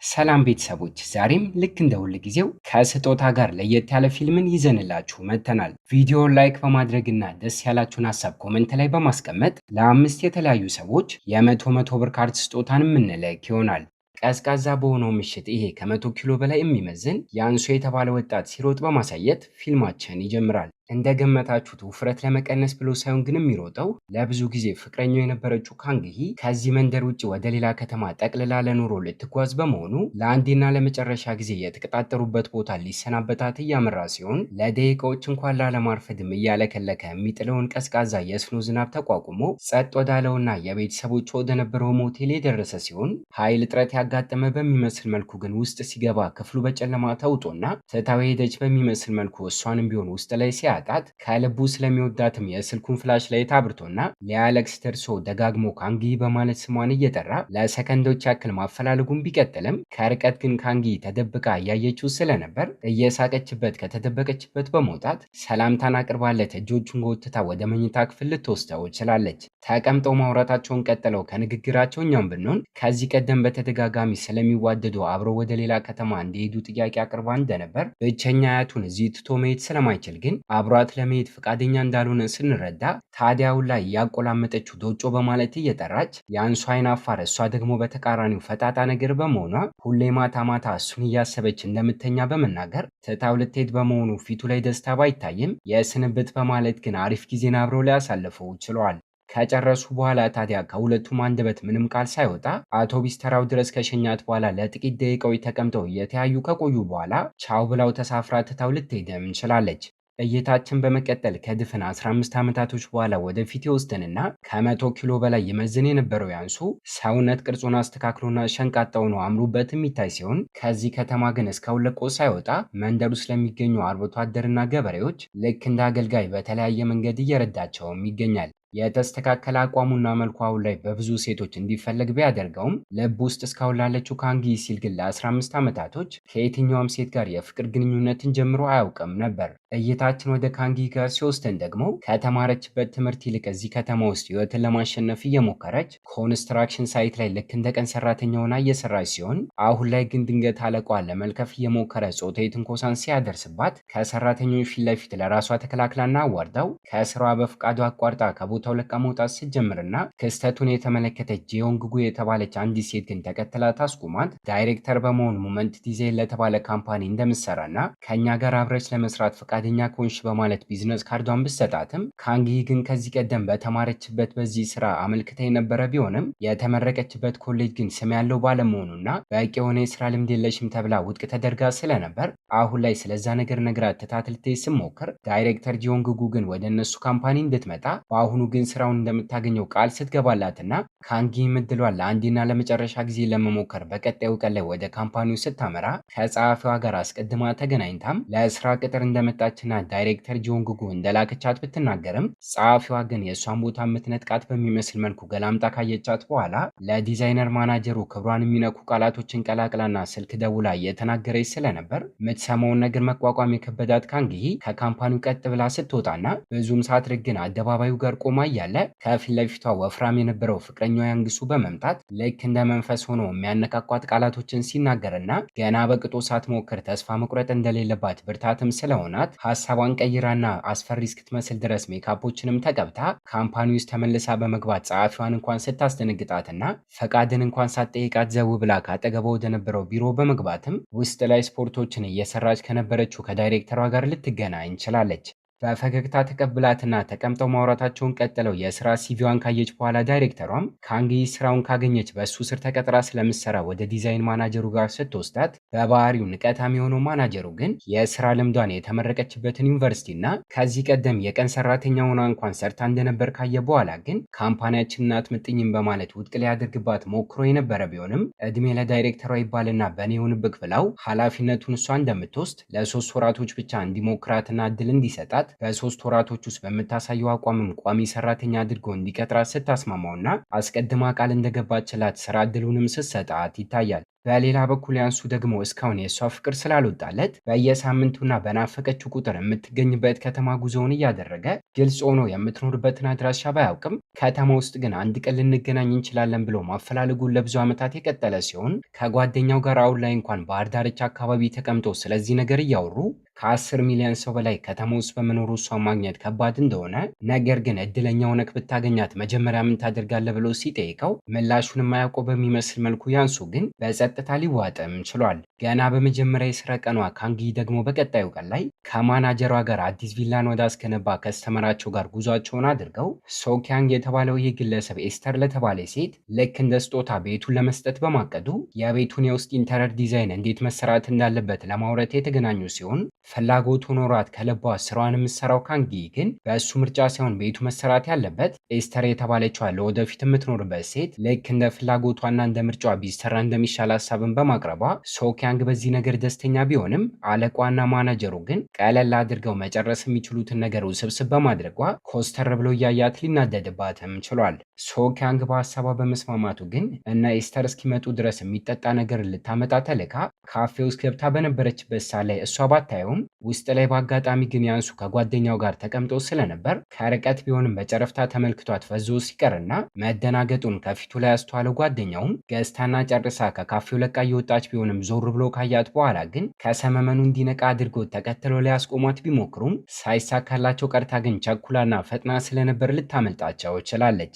ሰላም ቤተሰቦች፣ ዛሬም ልክ እንደ ሁል ጊዜው ከስጦታ ጋር ለየት ያለ ፊልምን ይዘንላችሁ መጥተናል። ቪዲዮውን ላይክ በማድረግና ደስ ያላችሁን ሀሳብ ኮመንት ላይ በማስቀመጥ ለአምስት የተለያዩ ሰዎች የመቶ ብር ካርድ ስጦታን የምንልክ ይሆናል። ቀዝቃዛ በሆነው ምሽት ይሄ ከ100 ኪሎ በላይ የሚመዝን ያንሱ የተባለ ወጣት ሲሮጥ በማሳየት ፊልማችን ይጀምራል። እንደገመታችሁት ውፍረት ለመቀነስ ብሎ ሳይሆን ግን የሚሮጠው ለብዙ ጊዜ ፍቅረኛው የነበረችው ካንግሂ ከዚህ መንደር ውጭ ወደ ሌላ ከተማ ጠቅልላ ለኑሮ ልትጓዝ በመሆኑ ለአንዴና ለመጨረሻ ጊዜ የተቀጣጠሩበት ቦታ ሊሰናበታት እያመራ ሲሆን ለደቂቃዎች እንኳን ላለማርፈድም እያለከለከ የሚጥለውን ቀዝቃዛ የስኖ ዝናብ ተቋቁሞ ጸጥ ወዳለውና የቤተሰቦቿ ወደነበረው ሞቴል የደረሰ ሲሆን ኃይል እጥረት ያጋጠመ በሚመስል መልኩ ግን ውስጥ ሲገባ ክፍሉ በጨለማ ተውጦና ትታው ሄደች በሚመስል መልኩ እሷንም ቢሆን ውስጥ ላይ ሲያጣት ከልቡ ስለሚወዳትም የስልኩን ፍላሽ ላይ ታብርቶና ሊያለቅስ ደርሶ ደጋግሞ ካንግሂ በማለት ስሟን እየጠራ ለሰከንዶች ያክል ማፈላለጉን ቢቀጥልም ከርቀት ግን ካንግሂ ተደብቃ እያየችው ስለነበር እየሳቀችበት ከተደበቀችበት በመውጣት ሰላምታን አቅርባለት እጆቹን ጎትታ ወደ መኝታ ክፍል ልትወስደው ችላለች። ተቀምጠው ማውራታቸውን ቀጥለው ከንግግራቸው እኛም ብንሆን ከዚህ ቀደም በተደጋጋሚ ስለሚዋደዱ አብረው ወደ ሌላ ከተማ እንዲሄዱ ጥያቄ አቅርባ እንደነበር ብቸኛ አያቱን እዚህ ትቶ መሄድ ስለማይችል ግን አብሯት ለመሄድ ፈቃደኛ እንዳልሆነ ስንረዳ ታዲያው ላይ ያቆላመጠችው ዶጮ በማለት እየጠራች የአንሱ አይን አፋር እሷ ደግሞ በተቃራኒው ፈጣጣ ነገር በመሆኗ ሁሌ ማታ ማታ እሱን እያሰበች እንደምተኛ በመናገር ትታው ልትሄድ በመሆኑ ፊቱ ላይ ደስታ ባይታይም የስንብት በማለት ግን አሪፍ ጊዜን አብረው ሊያሳልፉ ችለዋል። ከጨረሱ በኋላ ታዲያ ከሁለቱም አንደበት ምንም ቃል ሳይወጣ አውቶቢስ ተራው ድረስ ከሸኛት በኋላ ለጥቂት ደቂቃዎች ተቀምጠው እየተያዩ ከቆዩ በኋላ ቻው ብላው ተሳፍራ ትታው ልትሄድም ችላለች። እይታችን በመቀጠል ከድፍን 15 ዓመታቶች በኋላ ወደፊት ይወስደንና ከ100 ኪሎ በላይ ይመዝን የነበረው ያንሱ ሰውነት ቅርጹን አስተካክሎና ሸንቃጣው ነው አምሮበት የሚታይ ሲሆን ከዚህ ከተማ ግን እስካሁን ለቆ ሳይወጣ መንደሩ ስለሚገኙ አርብቶ አደርና ገበሬዎች ልክ እንደ አገልጋይ በተለያየ መንገድ እየረዳቸውም ይገኛል። የተስተካከለ አቋሙና መልኩ አሁን ላይ በብዙ ሴቶች እንዲፈለግ ቢያደርገውም ልብ ውስጥ እስካሁን ላለችው ካንግሂ ሲል ግን ለ15 ዓመታቶች ከየትኛውም ሴት ጋር የፍቅር ግንኙነትን ጀምሮ አያውቅም ነበር። እይታችን ወደ ካንግሂ ጋር ሲወስደን ደግሞ ከተማረችበት ትምህርት ይልቅ እዚህ ከተማ ውስጥ ህይወትን ለማሸነፍ እየሞከረች ኮንስትራክሽን ሳይት ላይ ልክ እንደ ቀን ሰራተኛ ሆና እየሰራች ሲሆን አሁን ላይ ግን ድንገት አለቋ ለመልከፍ እየሞከረ ጾታዊ ትንኮሳን ሲያደርስባት ከሰራተኞች ፊት ለፊት ለራሷ ተከላክላና አዋርዳው ከስራዋ በፍቃዱ አቋርጣ ቦታው ለቃ መውጣት ስትጀምርና ክስተቱን የተመለከተች ጂዮንግጉ የተባለች አንዲት ሴት ግን ተከትላ ታስቁማት ዳይሬክተር በመሆን ሞመንት ዲዛይን ለተባለ ካምፓኒ እንደምትሰራና ከኛ ጋር አብረች ለመስራት ፈቃደኛ ከሆንሽ በማለት ቢዝነስ ካርዷን ብትሰጣትም ካንግሂ ግን ከዚህ ቀደም በተማረችበት በዚህ ስራ አመልክታ የነበረ ቢሆንም የተመረቀችበት ኮሌጅ ግን ስም ያለው ባለመሆኑና በቂ የሆነ የስራ ልምድ የለሽም ተብላ ውድቅ ተደርጋ ስለነበር አሁን ላይ ስለዛ ነገር ነግራት ትታት ልትሄድ ስትሞክር ዳይሬክተር ጂዮንግጉ ግን ወደ እነሱ ካምፓኒ እንድትመጣ በአሁኑ ግን ስራውን እንደምታገኘው ቃል ስትገባላትና ካንግሂ ምድሏን ለአንዴና ለመጨረሻ ጊዜ ለመሞከር በቀጣዩ ቀን ላይ ወደ ካምፓኒው ስታመራ ከጸሐፊዋ ጋር አስቀድማ ተገናኝታም ለስራ ቅጥር እንደመጣችና ዳይሬክተር ጂዮንግጉ እንደላከቻት ብትናገርም ጸሐፊዋ ግን የእሷን ቦታ የምትነጥቃት በሚመስል መልኩ ገላምጣ ካየቻት በኋላ ለዲዛይነር ማናጀሩ ክብሯን የሚነኩ ቃላቶችን ቀላቅላና ስልክ ደውላ እየተናገረች ስለነበር የምትሰማውን ነገር መቋቋም የከበዳት ካንግሂ ከካምፓኒው ቀጥ ብላ ስትወጣና ብዙም ሳትርቅ ግን አደባባዩ ጋር ቆማ እያለ ከፊት ለፊቷ ወፍራም የነበረው ፍቅረኛዋ ያንግሱ በመምጣት ልክ እንደ መንፈስ ሆኖ የሚያነቃቋት ቃላቶችን ሲናገርና ገና በቅጡ ሳትሞክር ተስፋ መቁረጥ እንደሌለባት ብርታትም ስለሆናት ሀሳቧን ቀይራና አስፈሪ እስክትመስል ድረስ ሜካፖችንም ተቀብታ ካምፓኒ ውስጥ ተመልሳ በመግባት ጸሐፊዋን እንኳን ስታስደነግጣትና ፈቃድን እንኳን ሳትጠይቃት ዘው ብላ ካጠገቧ ወደነበረው ቢሮ በመግባትም ውስጥ ላይ ስፖርቶችን እየሰራች ከነበረችው ከዳይሬክተሯ ጋር ልትገናኝ ችላለች። በፈገግታ ተቀብላትና ተቀምጠው ማውራታቸውን ቀጥለው የስራ ሲቪዋን ካየች በኋላ ዳይሬክተሯም ካንግሂ ስራውን ካገኘች በእሱ ስር ተቀጥራ ስለምትሰራ ወደ ዲዛይን ማናጀሩ ጋር ስትወስዳት በባህሪው ንቀታም የሆነው ማናጀሩ ግን የስራ ልምዷን የተመረቀችበትን ዩኒቨርሲቲና ከዚህ ቀደም የቀን ሰራተኛ ሆና እንኳን ሰርታ እንደነበር ካየ በኋላ ግን ካምፓኒያችንን አትመጥኝም በማለት ውድቅ ሊያደርግባት ሞክሮ የነበረ ቢሆንም እድሜ ለዳይሬክተሯ ይባልና በእኔ ይሁንብህ ብላው ኃላፊነቱን እሷ እንደምትወስድ ለ3 ወራቶች ብቻ እንዲሞክራትና እድል እንዲሰጣት በ3 ወራቶች ውስጥ በምታሳየው አቋምም ቋሚ ሰራተኛ አድርጎ እንዲቀጥራት ስታስማማውና አስቀድማ ቃል እንደገባችላት ስራ እድሉንም ስትሰጣት ይታያል። በሌላ በኩል ያንሱ ደግሞ እስካሁን የእሷ ፍቅር ስላልወጣለት በየሳምንቱና በናፈቀችው ቁጥር የምትገኝበት ከተማ ጉዞውን እያደረገ ግልጽ ሆኖ የምትኖርበትን አድራሻ ባያውቅም ከተማ ውስጥ ግን አንድ ቀን ልንገናኝ እንችላለን ብሎ ማፈላለጉን ለብዙ ዓመታት የቀጠለ ሲሆን ከጓደኛው ጋር አሁን ላይ እንኳን ባህር ዳርቻ አካባቢ ተቀምጦ ስለዚህ ነገር እያወሩ ከ10 ሚሊዮን ሰው በላይ ከተማ ውስጥ በመኖሩ እሷን ማግኘት ከባድ እንደሆነ፣ ነገር ግን እድለኛ ሆነህ ብታገኛት መጀመሪያ ምን ታደርጋለህ ብሎ ሲጠይቀው ምላሹን የማያውቀው በሚመስል መልኩ ያንሱ ግን በጸጥታ ሊዋጥም ችሏል። ገና በመጀመሪያ የስራ ቀኗ ካንጊ ደግሞ በቀጣዩ ቀን ላይ ከማናጀሯ ጋር አዲስ ቪላን ወደ አስገነባ ከስተመራቸው ጋር ጉዟቸውን አድርገው ሶኪያንግ የተባለው ይህ ግለሰብ ኤስተር ለተባለ ሴት ልክ እንደ ስጦታ ቤቱን ለመስጠት በማቀዱ የቤቱን የውስጥ ኢንተረር ዲዛይን እንዴት መሰራት እንዳለበት ለማውራት የተገናኙ ሲሆን ፍላጎቱ ኖሯት ከልቧ ስራዋን የምትሰራው ካንጊ ግን በእሱ ምርጫ ሳይሆን ቤቱ መሰራት ያለበት ኤስተር የተባለችዋ ለወደፊት የምትኖርበት ሴት ልክ እንደ ፍላጎቷና እንደ ምርጫዋ ቢሰራ እንደሚሻል ሀሳብን በማቅረቧ ሶኪያንግ በዚህ ነገር ደስተኛ ቢሆንም አለቋና ማናጀሩ ግን ቀለል አድርገው መጨረስ የሚችሉትን ነገር ውስብስብ በማድረግዋ ኮስተር ብሎ እያያት ሊናደድባትም ችሏል። ሶኪያንግ በሀሳቧ በመስማማቱ ግን እነ ኤስተር እስኪመጡ ድረስ የሚጠጣ ነገር ልታመጣ ተልካ ካፌ ውስጥ ገብታ በነበረችበት ሳ ላይ እሷ ባታየውም ውስጥ ላይ በአጋጣሚ ግን ያንሱ ከጓደኛው ጋር ተቀምጦ ስለነበር ከርቀት ቢሆንም በጨረፍታ ተመልክቷት ፈዞ ሲቀርና መደናገጡን ከፊቱ ላይ ያስተዋለው ጓደኛውም ገዝታና ጨርሳ ከካፌው ለቃ እየወጣች ቢሆንም ዞር ብሎ ካያት በኋላ ግን ከሰመመኑ እንዲነቃ አድርጎት ተከትለው ሊያስቆሟት ቢሞክሩም ሳይሳካላቸው ቀርታ ግን ቸኩላና ፈጥና ስለነበር ልታመልጣቸው ችላለች።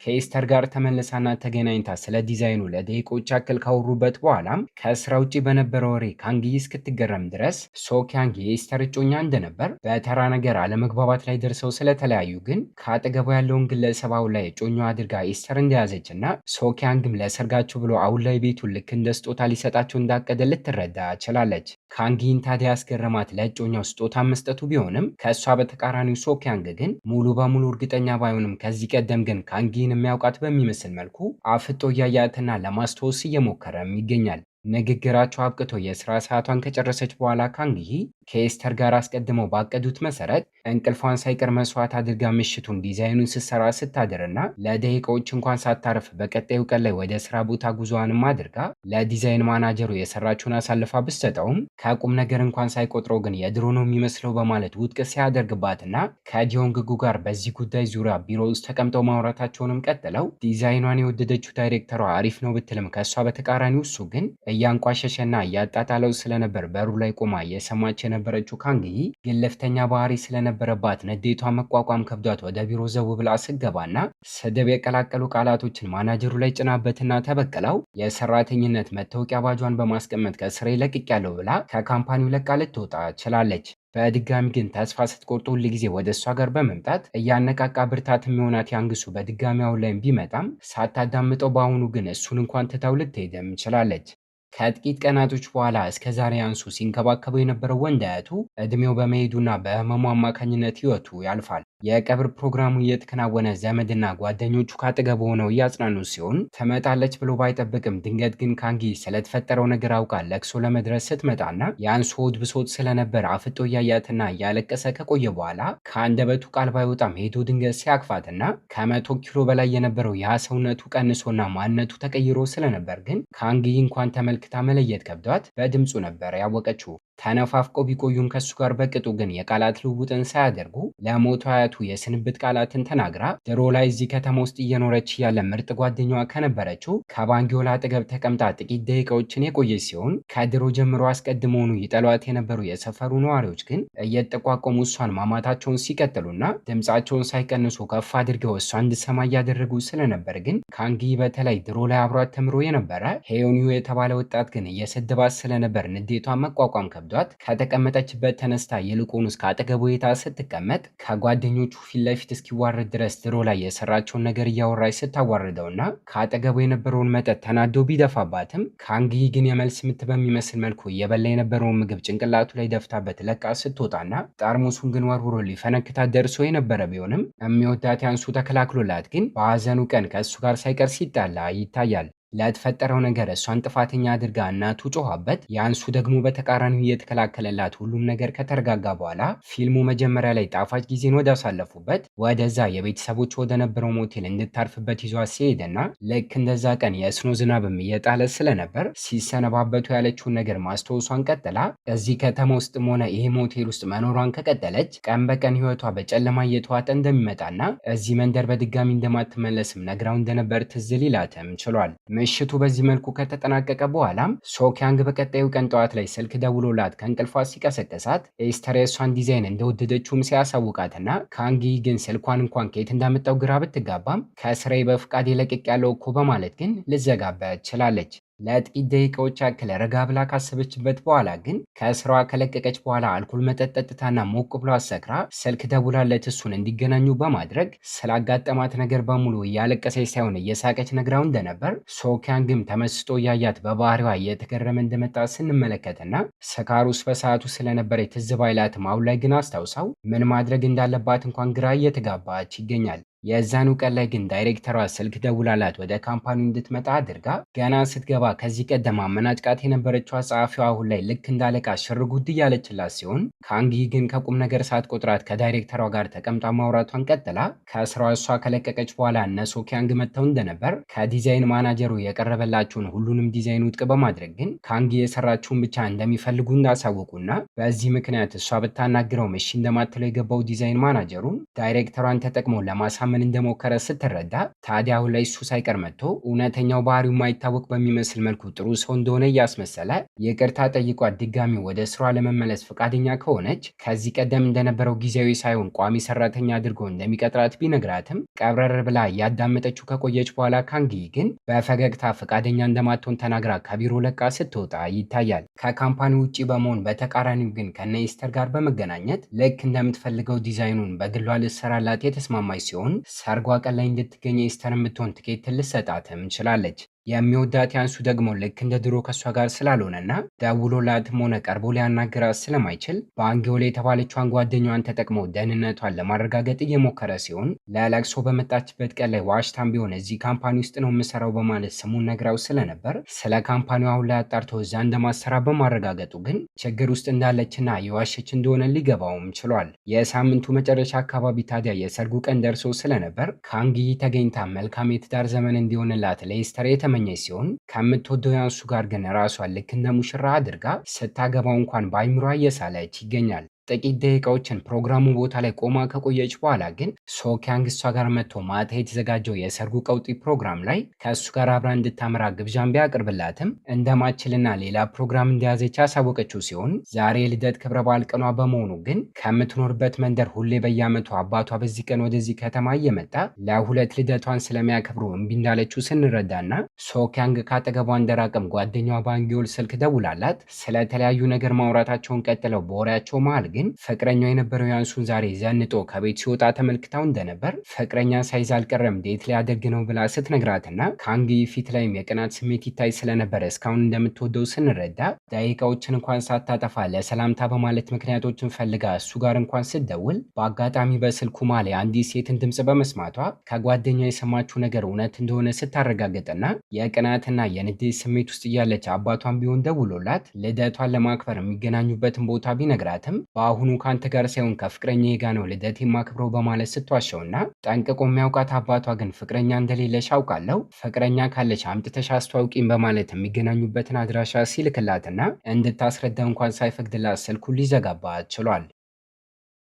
ከኤስተር ጋር ተመልሳና ተገናኝታ ስለ ዲዛይኑ ለደቂቆች ያክል ካወሩበት በኋላም ከስራ ውጪ በነበረ ወሬ ካንጊ እስክትገረም ድረስ ሶኪያንግ የኤስተር እጮኛ እንደነበር፣ በተራ ነገር አለመግባባት ላይ ደርሰው ስለተለያዩ ግን ከአጠገቡ ያለውን ግለሰብ አሁን ላይ እጮኛዋ አድርጋ ኤስተር እንደያዘች እና ሶኪያንግም ለሰርጋቸው ብሎ አሁን ላይ ቤቱን ልክ እንደ ስጦታ ሊሰጣቸው እንዳቀደ ልትረዳ ችላለች። ካንጊን ታዲያ ያስገረማት ለእጮኛው ስጦታ መስጠቱ ቢሆንም ከእሷ በተቃራኒው ሶኪያንግ ግን ሙሉ በሙሉ እርግጠኛ ባይሆንም ከዚህ ቀደም ግን ካንጊን የሚያውቃት በሚመስል መልኩ አፍጦ እያያትና ለማስታወስ እየሞከረም ይገኛል። ንግግራቸው አብቅቶ የስራ ሰዓቷን ከጨረሰች በኋላ ካንጊ ከኤስተር ጋር አስቀድመው ባቀዱት መሰረት እንቅልፏን ሳይቀር መስዋዕት አድርጋ ምሽቱን ዲዛይኑን ስትሰራ ስታድርና ለደቂቃዎች እንኳን ሳታርፍ በቀጣዩ ቀን ላይ ወደ ስራ ቦታ ጉዞዋንም አድርጋ ለዲዛይን ማናጀሩ የሰራችውን አሳልፋ ብትሰጠውም ከቁም ነገር እንኳን ሳይቆጥረው ግን የድሮ ነው የሚመስለው በማለት ውድቅ ሲያደርግባትና ከዲዮንግጉ ጋር በዚህ ጉዳይ ዙሪያ ቢሮ ውስጥ ተቀምጠው ማውራታቸውንም ቀጥለው ዲዛይኗን የወደደችው ዳይሬክተሯ አሪፍ ነው ብትልም ከእሷ በተቃራኒው እሱ ግን እያንቋሸሸና እያጣጣለው ስለነበር በሩ ላይ ቆማ እየሰማች የነበረችው ካንጊ ግልፍተኛ ባህሪ ስለነበረባት ንዴቷ መቋቋም ከብዷት ወደ ቢሮ ዘው ብላ ስገባና ስድብ የቀላቀሉ ቃላቶችን ማናጀሩ ላይ ጭናበትና ተበቅለው የሰራተኝነት መታወቂያ ባጇን በማስቀመጥ ከስሬ ለቅቄያለሁ ብላ ከካምፓኒው ለቃ ልትወጣ ችላለች። በድጋሚ ግን ተስፋ ስትቆርጥ ሁል ጊዜ ወደ እሷ ጋር በመምጣት እያነቃቃ ብርታት የሚሆናት ያንግሱ በድጋሚ አሁን ላይም ቢመጣም ሳታዳምጠው በአሁኑ ግን እሱን እንኳን ትታው ልትሄድም ችላለች። ከጥቂት ቀናቶች በኋላ እስከ ዛሬ ያንሱ ሲንከባከበው የነበረው ወንድ አያቱ እድሜው በመሄዱና በህመሙ አማካኝነት ህይወቱ ያልፋል። የቀብር ፕሮግራሙ እየተከናወነ ዘመድና ጓደኞቹ ካጠገቡ ሆነው እያጽናኑ ሲሆን ትመጣለች ብሎ ባይጠብቅም ድንገት ግን ካንጊ ስለተፈጠረው ነገር አውቃ ለቅሶ ለመድረስ ስትመጣና ያንሱ ሆድ ብሶት ስለነበር አፍጦ እያያትና እያለቀሰ ከቆየ በኋላ ከአንደበቱ ቃል ባይወጣም ሄዶ ድንገት ሲያቅፋትና ከ100 ኪሎ በላይ የነበረው ያ ሰውነቱ ቀንሶና ማንነቱ ተቀይሮ ስለነበር ግን ካንጊ እንኳን ተመልክታ መለየት ከብዷት በድምፁ ነበር ያወቀችው። ተነፋፍቀው ቢቆዩም ከሱ ጋር በቅጡ ግን የቃላት ልውውጥን ሳያደርጉ ለሞቱ አያቱ የስንብት ቃላትን ተናግራ ድሮ ላይ እዚህ ከተማ ውስጥ እየኖረች ያለ ምርጥ ጓደኛዋ ከነበረችው ከባንጊዮላ አጠገብ ተቀምጣ ጥቂት ደቂቃዎችን የቆየች ሲሆን ከድሮ ጀምሮ አስቀድመውኑ ይጠሏት የነበሩ የሰፈሩ ነዋሪዎች ግን እየተቋቋሙ እሷን ማማታቸውን ሲቀጥሉና ድምፃቸውን ሳይቀንሱ ከፍ አድርገው እሷ እንድሰማ እያደረጉ ስለነበር ግን ካንጊ በተለይ ድሮ ላይ አብሯት ተምሮ የነበረ ሄዮኒዮ የተባለ ወጣት ግን እየሰደባት ስለነበር ንዴቷን መቋቋም ከብዷት ከተቀመጠችበት ተነስታ ይልቁንስ ከአጠገቡ የታ ስትቀመጥ ከጓደኞቹ ፊት ለፊት እስኪዋረድ ድረስ ድሮ ላይ የሰራቸውን ነገር እያወራች ስታዋርደውና ከአጠገቡ የነበረውን መጠጥ ተናዶ ቢደፋባትም ካንጊ ግን የመልስ ምት በሚመስል መልኩ እየበላ የነበረውን ምግብ ጭንቅላቱ ላይ ደፍታበት ለቃ ስትወጣና ጠርሙሱን ግን ወርውሮ ሊፈነክታት ደርሶ የነበረ ቢሆንም የሚወዳት ያንሱ ተከላክሎላት ግን በሀዘኑ ቀን ከእሱ ጋር ሳይቀር ሲጣላ ይታያል። ለተፈጠረው ነገር እሷን ጥፋተኛ አድርጋ እናቱ ጮኻበት፣ ያንሱ ደግሞ በተቃራኒው እየተከላከለላት ሁሉም ነገር ከተረጋጋ በኋላ ፊልሙ መጀመሪያ ላይ ጣፋጭ ጊዜን ወዳሳለፉበት ወደዛ የቤተሰቦች ወደ ነበረው ሞቴል እንድታርፍበት ይዟት ሲሄድና ልክ እንደዛ ቀን የስኖ ዝናብም እየጣለ ስለነበር ሲሰነባበቱ ያለችውን ነገር ማስታወሷን ቀጥላ እዚህ ከተማ ውስጥም ሆነ ይሄ ሞቴል ውስጥ መኖሯን ከቀጠለች ቀን በቀን ህይወቷ በጨለማ እየተዋጠ እንደሚመጣና እዚህ መንደር በድጋሚ እንደማትመለስም ነግራው እንደነበር ትዝ ሊላትም ችሏል። ምሽቱ በዚህ መልኩ ከተጠናቀቀ በኋላም ሶኪያንግ በቀጣዩ ቀን ጠዋት ላይ ስልክ ደውሎላት ከእንቅልፏ ሲቀሰቅሳት ኤስተር የሷን ዲዛይን እንደወደደችውም ሲያሳውቃትና ካንጊ ግን ስልኳን እንኳን ከየት እንዳመጣው ግራ ብትጋባም ከስራዬ በፍቃድ ለቅቅ ያለው እኮ በማለት ግን ልዘጋበት ችላለች። ለጥቂት ደቂቃዎች ያክል ረጋ ብላ ካሰበችበት በኋላ ግን ከስራዋ ከለቀቀች በኋላ አልኮል መጠጥ ጠጥታና ሞቅ ብሎ አሰክራ ስልክ ደውላለት እሱን እንዲገናኙ በማድረግ ስላጋጠማት ነገር በሙሉ እያለቀሰች ሳይሆን እየሳቀች ነግራው እንደነበር ሶኪያንግም ተመስጦ እያያት በባህሪዋ እየተገረመ እንደመጣ ስንመለከትና ስካሩስ በሰዓቱ ስለነበረ ትዝ ባይላትም አሁን ላይ ግን አስታውሳው ምን ማድረግ እንዳለባት እንኳን ግራ እየተጋባች ይገኛል። የዛኑ ቀን ላይ ግን ዳይሬክተሯ ስልክ ደውላላት ወደ ካምፓኒው እንድትመጣ አድርጋ ገና ስትገባ ከዚህ ቀደም አመናጭቃት የነበረችው ጸሐፊዋ አሁን ላይ ልክ እንዳለቃ ሽር ጉድ እያለችላት ሲሆን ካንጊ ግን ከቁም ነገር ሳትቆጥራት ከዳይሬክተሯ ጋር ተቀምጣ ማውራቷን ቀጥላ ከስራዋ እሷ ከለቀቀች በኋላ እነ ሶኪያንግ መጥተው እንደነበር ከዲዛይን ማናጀሩ የቀረበላቸውን ሁሉንም ዲዛይን ውድቅ በማድረግ ግን ካንጊ የሰራችውን ብቻ እንደሚፈልጉ እንዳሳወቁና በዚህ ምክንያት እሷ ብታናግረው እሺ እንደማትለው የገባው ዲዛይን ማናጀሩን ዳይሬክተሯን ተጠቅሞ ለማሳመን እንደሞከረ ስትረዳ ታዲያ አሁን ላይ እሱ ሳይቀር መጥቶ እውነተኛው ባህሪው የማይታወቅ በሚመስል መልኩ ጥሩ ሰው እንደሆነ እያስመሰለ ይቅርታ ጠይቋት ድጋሚ ወደ ስሯ ለመመለስ ፈቃደኛ ከሆነች ከዚህ ቀደም እንደነበረው ጊዜያዊ ሳይሆን ቋሚ ሰራተኛ አድርጎ እንደሚቀጥራት ቢነግራትም ቀብረር ብላ እያዳመጠችው ከቆየች በኋላ ካንጊ ግን በፈገግታ ፈቃደኛ እንደማትሆን ተናግራ ከቢሮ ለቃ ስትወጣ ይታያል። ከካምፓኒ ውጪ በመሆን በተቃራኒው ግን ከነ ኢስተር ጋር በመገናኘት ልክ እንደምትፈልገው ዲዛይኑን በግሏ ልትሰራላት የተስማማች ሲሆን ሰርጓ ቀን ላይ እንድትገኝ ኢስተር የምትሆን ትኬት ልትሰጣትም ችላለች። የሚወዳት ያንሱ ደግሞ ልክ እንደ ድሮ ከእሷ ጋር ስላልሆነና ደውሎላትም ሆነ ቀርቦ ሊያናግራት ስለማይችል በአንጌውል የተባለችዋን ጓደኛዋን ተጠቅሞ ደህንነቷን ለማረጋገጥ እየሞከረ ሲሆን ለለቅሶ በመጣችበት ቀን ላይ ዋሽታም ቢሆን እዚህ ካምፓኒ ውስጥ ነው የምሰራው በማለት ስሙን ነግራው ስለነበር ስለ ካምፓኒው አሁን ላይ አጣርቶ እዛ እንደማሰራ በማረጋገጡ ግን ችግር ውስጥ እንዳለችና የዋሸች እንደሆነ ሊገባውም ችሏል። የሳምንቱ መጨረሻ አካባቢ ታዲያ የሰርጉ ቀን ደርሶ ስለነበር ካንጊ ተገኝታ መልካም የትዳር ዘመን እንዲሆንላት ለኢስተር የተመኘች ሲሆን ከምትወደው ያንሱ ጋር ግን ራሷን ልክ እንደ ሙሽራ አድርጋ ስታገባው እንኳን በአይምሯ እየሳለች ይገኛል። ጥቂት ደቂቃዎችን ፕሮግራሙ ቦታ ላይ ቆማ ከቆየች በኋላ ግን ሶኪያንግ እሷ ጋር መጥቶ ማታ የተዘጋጀው የሰርጉ ቀውጢ ፕሮግራም ላይ ከእሱ ጋር አብራ እንድታመራ ግብዣን ቢያቀርብላትም እንደማችልና ሌላ ፕሮግራም እንደያዘች ያሳወቀችው ሲሆን ዛሬ የልደት ክብረ በዓል ቀኗ በመሆኑ ግን ከምትኖርበት መንደር ሁሌ በየዓመቱ አባቷ በዚህ ቀን ወደዚህ ከተማ እየመጣ ለሁለት ልደቷን ስለሚያከብሩ እምቢ እንዳለችው ስንረዳና ሶኪያንግ ካጠገቧ እንደራቀም ጓደኛዋ ባንጊዮል ስልክ ደውላላት ስለተለያዩ ነገር ማውራታቸውን ቀጥለው በወሬያቸው መሃል ግን ፍቅረኛው የነበረው ያንሱን ዛሬ ዘንጦ ከቤት ሲወጣ ተመልክታው እንደነበር ፍቅረኛ ሳይዝ አልቀረም ዴት ሊያደርግ ነው ብላ ስትነግራትና ካንጊ ፊት ላይም የቅናት ስሜት ይታይ ስለነበረ እስካሁን እንደምትወደው ስንረዳ ደቂቃዎችን እንኳን ሳታጠፋ ለሰላምታ በማለት ምክንያቶችን ፈልጋ እሱ ጋር እንኳን ስትደውል በአጋጣሚ በስልኩ መሃል አንዲት ሴትን ድምፅ በመስማቷ ከጓደኛ የሰማችው ነገር እውነት እንደሆነ ስታረጋግጥና የቅናትና የንዴት ስሜት ውስጥ እያለች አባቷን ቢሆን ደውሎላት ልደቷን ለማክበር የሚገናኙበትን ቦታ ቢነግራትም በአሁኑ ከአንተ ጋር ሳይሆን ከፍቅረኛዬ ጋር ነው ልደት የማክብረው በማለት ስትዋሸውና ጠንቅቆ የሚያውቃት አባቷ ግን ፍቅረኛ እንደሌለሽ አውቃለሁ፣ ፍቅረኛ ካለች አምጥተሽ አስተዋውቂኝ በማለት የሚገናኙበትን አድራሻ ሲልክላትና እንድታስረዳው እንኳን ሳይፈቅድላት ስልኩን ሊዘጋባት ችሏል።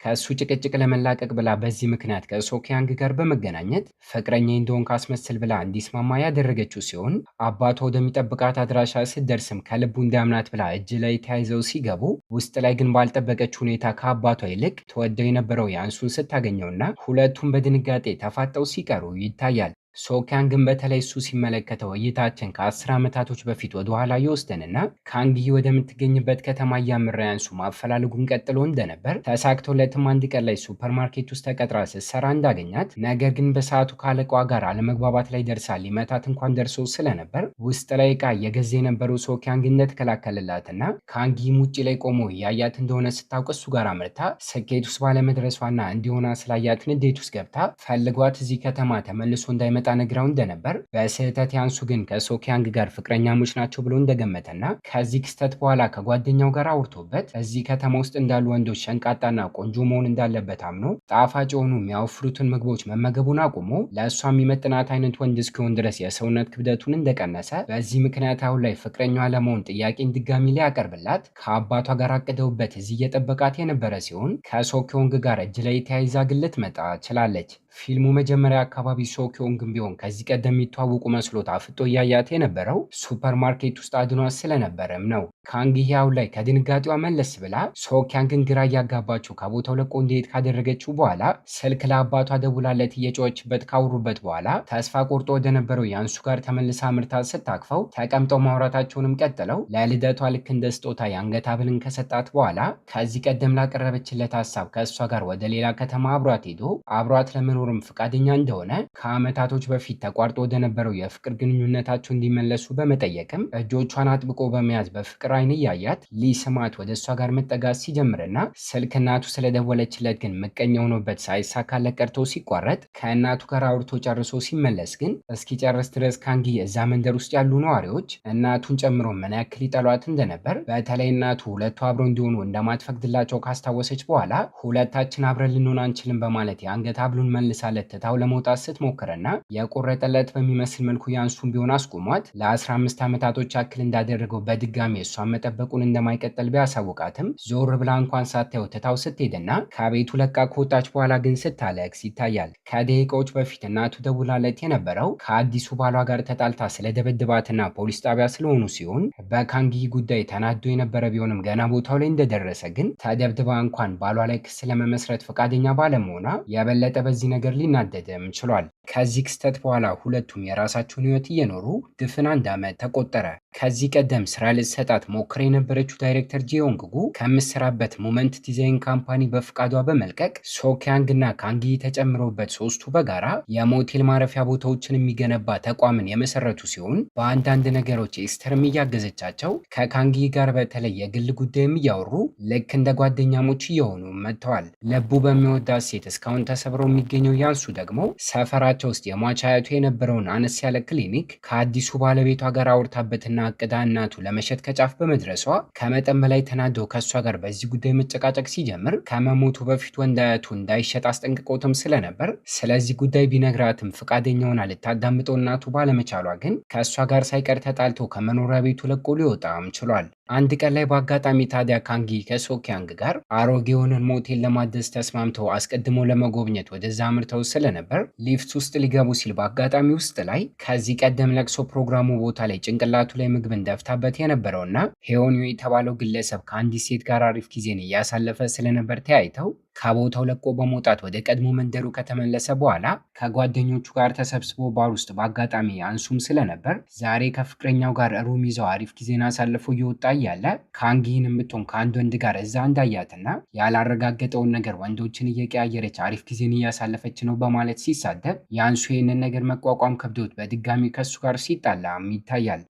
ከእሱ ጭቅጭቅ ለመላቀቅ ብላ በዚህ ምክንያት ከሶኪያንግ ጋር በመገናኘት ፍቅረኛ እንደሆን ካስመስል ብላ እንዲስማማ ያደረገችው ሲሆን አባቷ ወደሚጠብቃት አድራሻ ስትደርስም ከልቡ እንዲያምናት ብላ እጅ ላይ ተያይዘው ሲገቡ ውስጥ ላይ ግን ባልጠበቀች ሁኔታ ከአባቷ ይልቅ ተወደው የነበረው ያንሱን ስታገኘውና ሁለቱም በድንጋጤ ተፋጠው ሲቀሩ ይታያል። ሶኪያንግን በተለይ እሱ ሲመለከተው እይታችን ከ10 ዓመታቶች በፊት ወደ ኋላ ይወስደንና ካንጊ ወደምትገኝበት ከተማ እያመራ ያንሱ ማፈላለጉን ቀጥሎ እንደነበር ተሳክቶለትም አንድ ቀን ላይ ሱፐርማርኬት ውስጥ ተቀጥራ ስትሰራ እንዳገኛት ነገር ግን በሰዓቱ ካለቃዋ ጋር አለመግባባት ላይ ደርሳ ሊመታት እንኳን ደርሶ ስለነበር ውስጥ ላይ ዕቃ እየገዛ የነበረው ሶኪያንግ እንደተከላከልላትና ካንጊም ውጭ ላይ ቆሞ እያያት እንደሆነ ስታውቅ እሱ ጋር አምርታ ስኬት ውስጥ ባለመድረሷና እንዲሆና ስላያት ንዴት ውስጥ ገብታ ፈልጓት እዚህ ከተማ ተመልሶ እንዳይመጣ እንድትመጣ ነግራው እንደነበር፣ በስህተት ያንሱ ግን ከሶኪያንግ ጋር ፍቅረኛሞች ናቸው ብሎ እንደገመተና ከዚህ ክስተት በኋላ ከጓደኛው ጋር አውርቶበት እዚህ ከተማ ውስጥ እንዳሉ ወንዶች ሸንቃጣና ቆንጆ መሆን እንዳለበት አምኖ ጣፋጭ የሆኑ የሚያወፍሩትን ምግቦች መመገቡን አቁሞ ለእሷ የሚመጥናት አይነት ወንድ እስኪሆን ድረስ የሰውነት ክብደቱን እንደቀነሰ፣ በዚህ ምክንያት አሁን ላይ ፍቅረኛዋ ለመሆን ጥያቄን ድጋሚ ሊያቀርብላት ከአባቷ ጋር አቅደውበት እዚህ እየጠበቃት የነበረ ሲሆን ከሶኪዮንግ ጋር እጅ ላይ ተያይዛ ግን ልትመጣ ችላለች። ፊልሙ መጀመሪያ አካባቢ ሶኪዮንግም ቢሆን ከዚህ ቀደም የሚተዋወቁ መስሎት አፍጦ እያያት የነበረው ሱፐር ማርኬት ውስጥ አድኗት ስለነበረም ነው። ካንግሂ አሁን ላይ ከድንጋጤዋ መለስ ብላ ሶኪያንግን ግራ እያጋባችው ከቦታው ለቆ እንዲሄድ ካደረገችው በኋላ ስልክ ለአባቷ ደውላለት እየጮኸችበት ካወሩበት በኋላ ተስፋ ቆርጦ ወደነበረው ያንሱ ጋር ተመልሳ ምርታ ስታቅፈው ተቀምጠው ማውራታቸውንም ቀጥለው ለልደቷ ልክ እንደ ስጦታ የአንገት ሐብልን ከሰጣት በኋላ ከዚህ ቀደም ላቀረበችለት ሀሳብ ከእሷ ጋር ወደ ሌላ ከተማ አብሯት ሄዶ አብሯት ለመኖርም ፈቃደኛ እንደሆነ ከዓመታቶች በፊት ተቋርጦ ወደነበረው የፍቅር ግንኙነታቸው እንዲመለሱ በመጠየቅም እጆቿን አጥብቆ በመያዝ በፍቅር አይን እያያት ሊስማት ወደ እሷ ጋር መጠጋት ሲጀምርና ስልክ እናቱ ስለደወለችለት ግን ምቀኛ ሆኖበት ሳይሳካለት ቀርቶ ሲቋረጥ ከእናቱ ጋር አውርቶ ጨርሶ ሲመለስ ግን እስኪጨርስ ድረስ ካንግሂ እዛ መንደር ውስጥ ያሉ ነዋሪዎች እናቱን ጨምሮ ምን ያክል ይጠሏት እንደነበር፣ በተለይ እናቱ ሁለቱ አብረው እንዲሆኑ እንደማትፈቅድላቸው ካስታወሰች በኋላ ሁለታችን አብረን ልንሆን አንችልም በማለት የአንገት ሐብሉን መልሳለት ትታው ለመውጣት ስትሞክርና የቆረጠለት በሚመስል መልኩ ያንሱን ቢሆን አስቆሟት ለ15 ዓመታቶች ያክል እንዳደረገው በድጋሚ እሷን መጠበቁን እንደማይቀጥል ቢያሳውቃትም ዞር ብላ እንኳን ሳታየው ትታው ስትሄድና ከቤቱ ለቃ ከወጣች በኋላ ግን ስታለቅስ ይታያል። ከደቂቃዎች በፊት እናቱ ደውላለት የነበረው ከአዲሱ ባሏ ጋር ተጣልታ ስለደበድባትና ፖሊስ ጣቢያ ስለሆኑ ሲሆን በካንግሂ ጉዳይ ተናዶ የነበረ ቢሆንም ገና ቦታው ላይ እንደደረሰ ግን ተደብድባ እንኳን ባሏ ላይ ክስ ለመመስረት ፈቃደኛ ባለመሆኗ የበለጠ በዚህ ነገር ሊናደድም ችሏል። ከዚህ ክስተት በኋላ ሁለቱም የራሳቸውን ሕይወት እየኖሩ ድፍን 1 ዓመት ተቆጠረ። ከዚህ ቀደም ስራ ልትሰጣት ሞክራ የነበረችው ዳይሬክተር ጂዮንግጉ ከምትሰራበት ሞመንት ዲዛይን ካምፓኒ በፍቃዷ በመልቀቅ ሶኪያንግ እና ካንግሂ ተጨምረውበት ሶስቱ በጋራ የሞቴል ማረፊያ ቦታዎችን የሚገነባ ተቋምን የመሰረቱ ሲሆን በአንዳንድ ነገሮች ኤስተርም እያገዘቻቸው ከካንግሂ ጋር በተለይ የግል ጉዳይም እያወሩ ልክ እንደ ጓደኛሞች እየሆኑ መጥተዋል። ልቡ በሚወዳት ሴት እስካሁን ተሰብረው የሚገኘው ያንሱ ደግሞ ሰፈራቸው ውስጥ የሟች አያቱ የነበረውን አነስ ያለ ክሊኒክ ከአዲሱ ባለቤቷ ጋር አውርታበትና አቅዳ እናቱ ለመሸጥ ከጫፍ በመድረሷ ከመጠን በላይ ተናዶ ከእሷ ጋር በዚህ ጉዳይ መጨቃጨቅ ሲጀምር ከመሞቱ በፊት ወንድ አያቱ እንዳይሸጥ አስጠንቅቆትም ስለነበር ስለዚህ ጉዳይ ቢነግራትም ፈቃደኛ ሆና ልታዳምጠው እናቱ ባለመቻሏ ግን ከእሷ ጋር ሳይቀር ተጣልቶ ከመኖሪያ ቤቱ ለቆ ሊወጣም ችሏል። አንድ ቀን ላይ በአጋጣሚ ታዲያ ካንግሂ ከሶኪያንግ ጋር አሮጌውን ሞቴል ለማደስ ተስማምተው አስቀድሞ ለመጎብኘት ወደዛ አምርተው ስለነበር ሊፍት ውስጥ ሊገቡ ሲል በአጋጣሚ ውስጥ ላይ ከዚህ ቀደም ለቅሶ ፕሮግራሙ ቦታ ላይ ጭንቅላቱ ላይ ምግብን ደፍታበት የነበረውና ሄዮንዮ የተባለው ግለሰብ ከአንዲት ሴት ጋር አሪፍ ጊዜን እያሳለፈ ስለነበር ተያይተው ከቦታው ለቆ በመውጣት ወደ ቀድሞ መንደሩ ከተመለሰ በኋላ ከጓደኞቹ ጋር ተሰብስቦ ባር ውስጥ በአጋጣሚ አንሱም ስለነበር ዛሬ ከፍቅረኛው ጋር ሩም ይዘው አሪፍ ጊዜን አሳልፎ እየወጣ እያለ ካንግሂን የምትሆን ከአንድ ወንድ ጋር እዛ እንዳያትና ያላረጋገጠውን ነገር ወንዶችን እየቀያየረች አሪፍ ጊዜን እያሳለፈች ነው በማለት ሲሳደብ ያንሱ ይህንን ነገር መቋቋም ከብዶት በድጋሚ ከሱ ጋር ሲጣላም ይታያል።